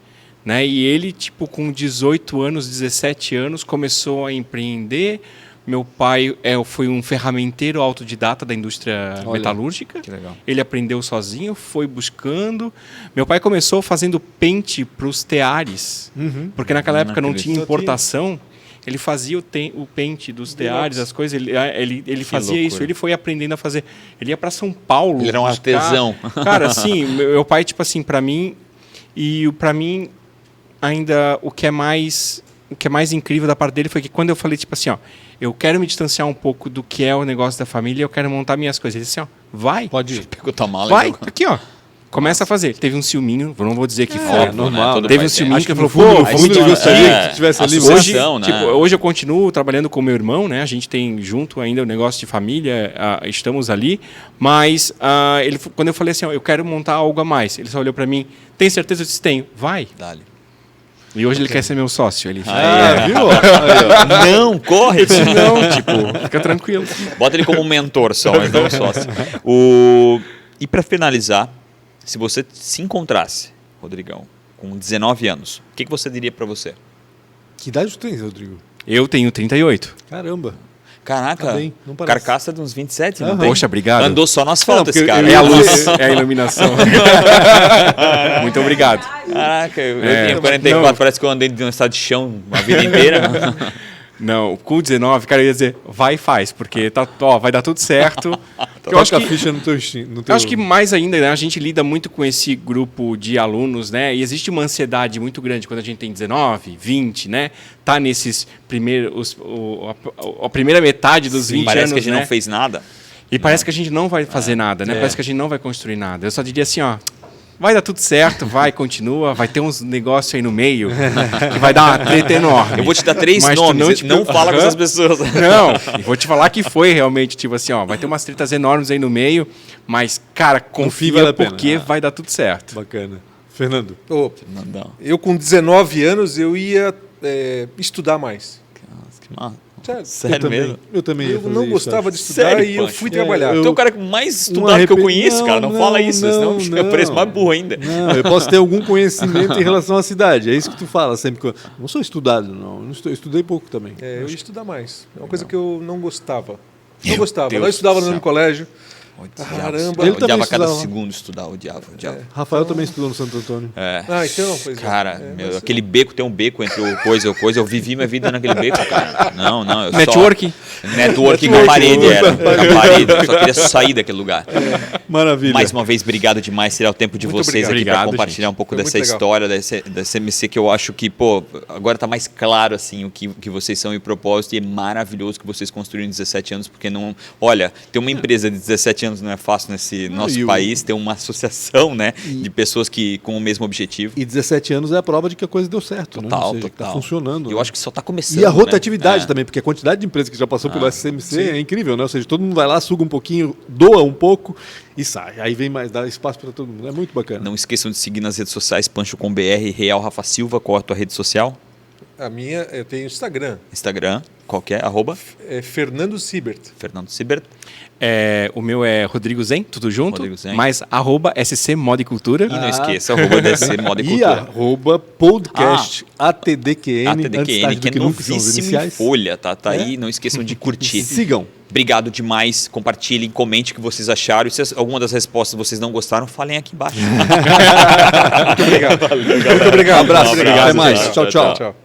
Speaker 4: né? E ele, com 18 anos, 17 anos, começou a empreender. Meu pai foi um ferramenteiro autodidata da indústria metalúrgica.
Speaker 2: Que legal.
Speaker 4: Ele aprendeu sozinho, foi buscando. Meu pai começou fazendo pente para os teares, porque naquela época não tinha importação. Ele fazia o pente dos teares, as coisas, ele fazia loucura. Isso, ele foi aprendendo a fazer. Ele ia para São Paulo.
Speaker 2: Ele era um artesão.
Speaker 4: Cara, assim, meu pai, para mim, e para mim, ainda o que é mais incrível da parte dele foi que quando eu falei, eu quero me distanciar um pouco do que é o negócio da família, eu quero montar minhas coisas. Ele disse vai.
Speaker 2: Pode ir. Pegou tua mala.
Speaker 4: Vai, aqui, começa a fazer. Teve um ciúminho, não vou dizer que foi.
Speaker 2: Normal.
Speaker 4: Teve um ciúminho que falou,
Speaker 1: eu gostaria que tivesse ali.
Speaker 4: Hoje eu continuo trabalhando com meu irmão, né? A gente tem junto ainda o negócio de família, estamos ali. Mas quando eu falei assim, eu quero montar algo a mais, ele só olhou para mim, tem certeza? Eu disse, tenho. Vai.
Speaker 2: Dale.
Speaker 4: E hoje ele quer ser meu sócio. Ele
Speaker 1: viu?
Speaker 2: Não, corre.
Speaker 4: Não, fica tranquilo.
Speaker 2: Bota ele como mentor só, mas não sócio. E para finalizar, se você se encontrasse, Rodrigão, com 19 anos, o que você diria para você?
Speaker 1: Que idade tu tens, Rodrigo?
Speaker 4: Eu tenho 38.
Speaker 1: Caramba.
Speaker 2: Caraca,
Speaker 1: tá bem, não parece.
Speaker 2: Carcaça de uns 27,
Speaker 1: não
Speaker 2: tem?
Speaker 4: Poxa, obrigado.
Speaker 2: Andou só no asfalto esse cara.
Speaker 4: É a luz, é a iluminação. Muito obrigado.
Speaker 2: Caraca, eu tenho 44, parece que eu andei de um estado de chão a vida inteira.
Speaker 4: Não, com 19, cara, eu ia dizer, vai e faz, porque vai dar tudo certo.
Speaker 1: Eu acho que a ficha no teu...
Speaker 4: Eu acho que mais ainda, né, a gente lida muito com esse grupo de alunos, né? E existe uma ansiedade muito grande quando a gente tem 19, 20, né? Tá nesses primeiros... a primeira metade dos 20
Speaker 2: parece
Speaker 4: anos,
Speaker 2: que a gente
Speaker 4: né?
Speaker 2: não fez nada.
Speaker 4: E parece que a gente não vai fazer nada, né? Parece que a gente não vai construir nada. Eu só diria assim, vai dar tudo certo, continua, vai ter uns negócios aí no meio que vai dar uma treta enorme.
Speaker 2: Eu vou te dar 3 nomes, não fala com essas pessoas.
Speaker 4: Não, e vou te falar que foi realmente, vai ter umas tretas enormes aí no meio, mas, cara, confia porque vai dar tudo certo.
Speaker 1: Bacana. Fernando.
Speaker 3: Eu com 19 anos, eu ia estudar mais.
Speaker 2: Que massa.
Speaker 3: Sério
Speaker 2: mesmo?
Speaker 1: Eu também
Speaker 3: Eu não gostava de estudar. Sério, e eu fui trabalhar.
Speaker 2: Tu é o cara mais estudado que eu conheço, cara. Não fala isso, senão eu pareço mais burro ainda.
Speaker 1: Não, eu posso ter algum conhecimento em relação à cidade. É isso que tu fala sempre. Eu não sou estudado, não. Eu estudei pouco também.
Speaker 3: Eu ia estudar mais. É uma coisa que eu não gostava. Não gostava. Eu estudava no colégio.
Speaker 2: Caramba, ele odiava cada segundo estudar, odiava.
Speaker 1: Rafael também estudou no Santo Antônio.
Speaker 3: Então, pois
Speaker 2: cara, aquele beco, tem um beco entre o coisa e o coisa, eu vivi minha vida naquele beco, cara. Não, eu
Speaker 4: Networking
Speaker 2: na parede era, na parede, eu só queria sair daquele lugar.
Speaker 1: Maravilha.
Speaker 2: Mais uma vez, obrigado demais, tirar o tempo de vocês aqui para compartilhar um pouco dessa história, da CMC, que eu acho que, agora está mais claro, assim, o que vocês são e o propósito, e é maravilhoso que vocês construíram em 17 anos, porque olha, ter uma empresa de 17 anos não é fácil nesse nosso país, ter uma associação, né, de pessoas com o mesmo objetivo.
Speaker 1: E 17 anos é a prova de que a coisa deu certo,
Speaker 2: total,
Speaker 1: né? Está funcionando.
Speaker 2: Eu acho que só está começando.
Speaker 1: E a rotatividade também, porque a quantidade de empresas que já passou pelo SCMC é incrível, né? Ou seja, todo mundo vai lá, suga um pouquinho, doa um pouco e sai. Aí vem mais, dá espaço para todo mundo. É muito bacana.
Speaker 2: Não esqueçam de seguir nas redes sociais, Pancho com BR, Real Rafa Silva, qual é a tua rede social?
Speaker 3: A minha, eu tenho Instagram.
Speaker 2: Instagram, qual que é?
Speaker 3: É Fernando Sibert.
Speaker 2: Fernando Sibert.
Speaker 4: O meu é Rodrigo Zen, tudo junto.
Speaker 2: Rodrigo Zen.
Speaker 4: Mais @SC Moda e Cultura.
Speaker 2: E não esqueça, @SC Moda e Cultura.
Speaker 1: @podcast ATDQN,
Speaker 2: ATDQN, que é
Speaker 1: nunca são os
Speaker 2: novíssimo em
Speaker 1: iniciais.
Speaker 2: folha, tá aí, não esqueçam de curtir.
Speaker 1: Sigam.
Speaker 2: Obrigado demais, compartilhem, comente o que vocês acharam. E se alguma das respostas vocês não gostaram, falem aqui embaixo.
Speaker 3: Muito obrigado. Muito obrigado.
Speaker 1: Abraço,
Speaker 3: Obrigado.
Speaker 1: até mais. Tchau, tchau.
Speaker 3: Tchau.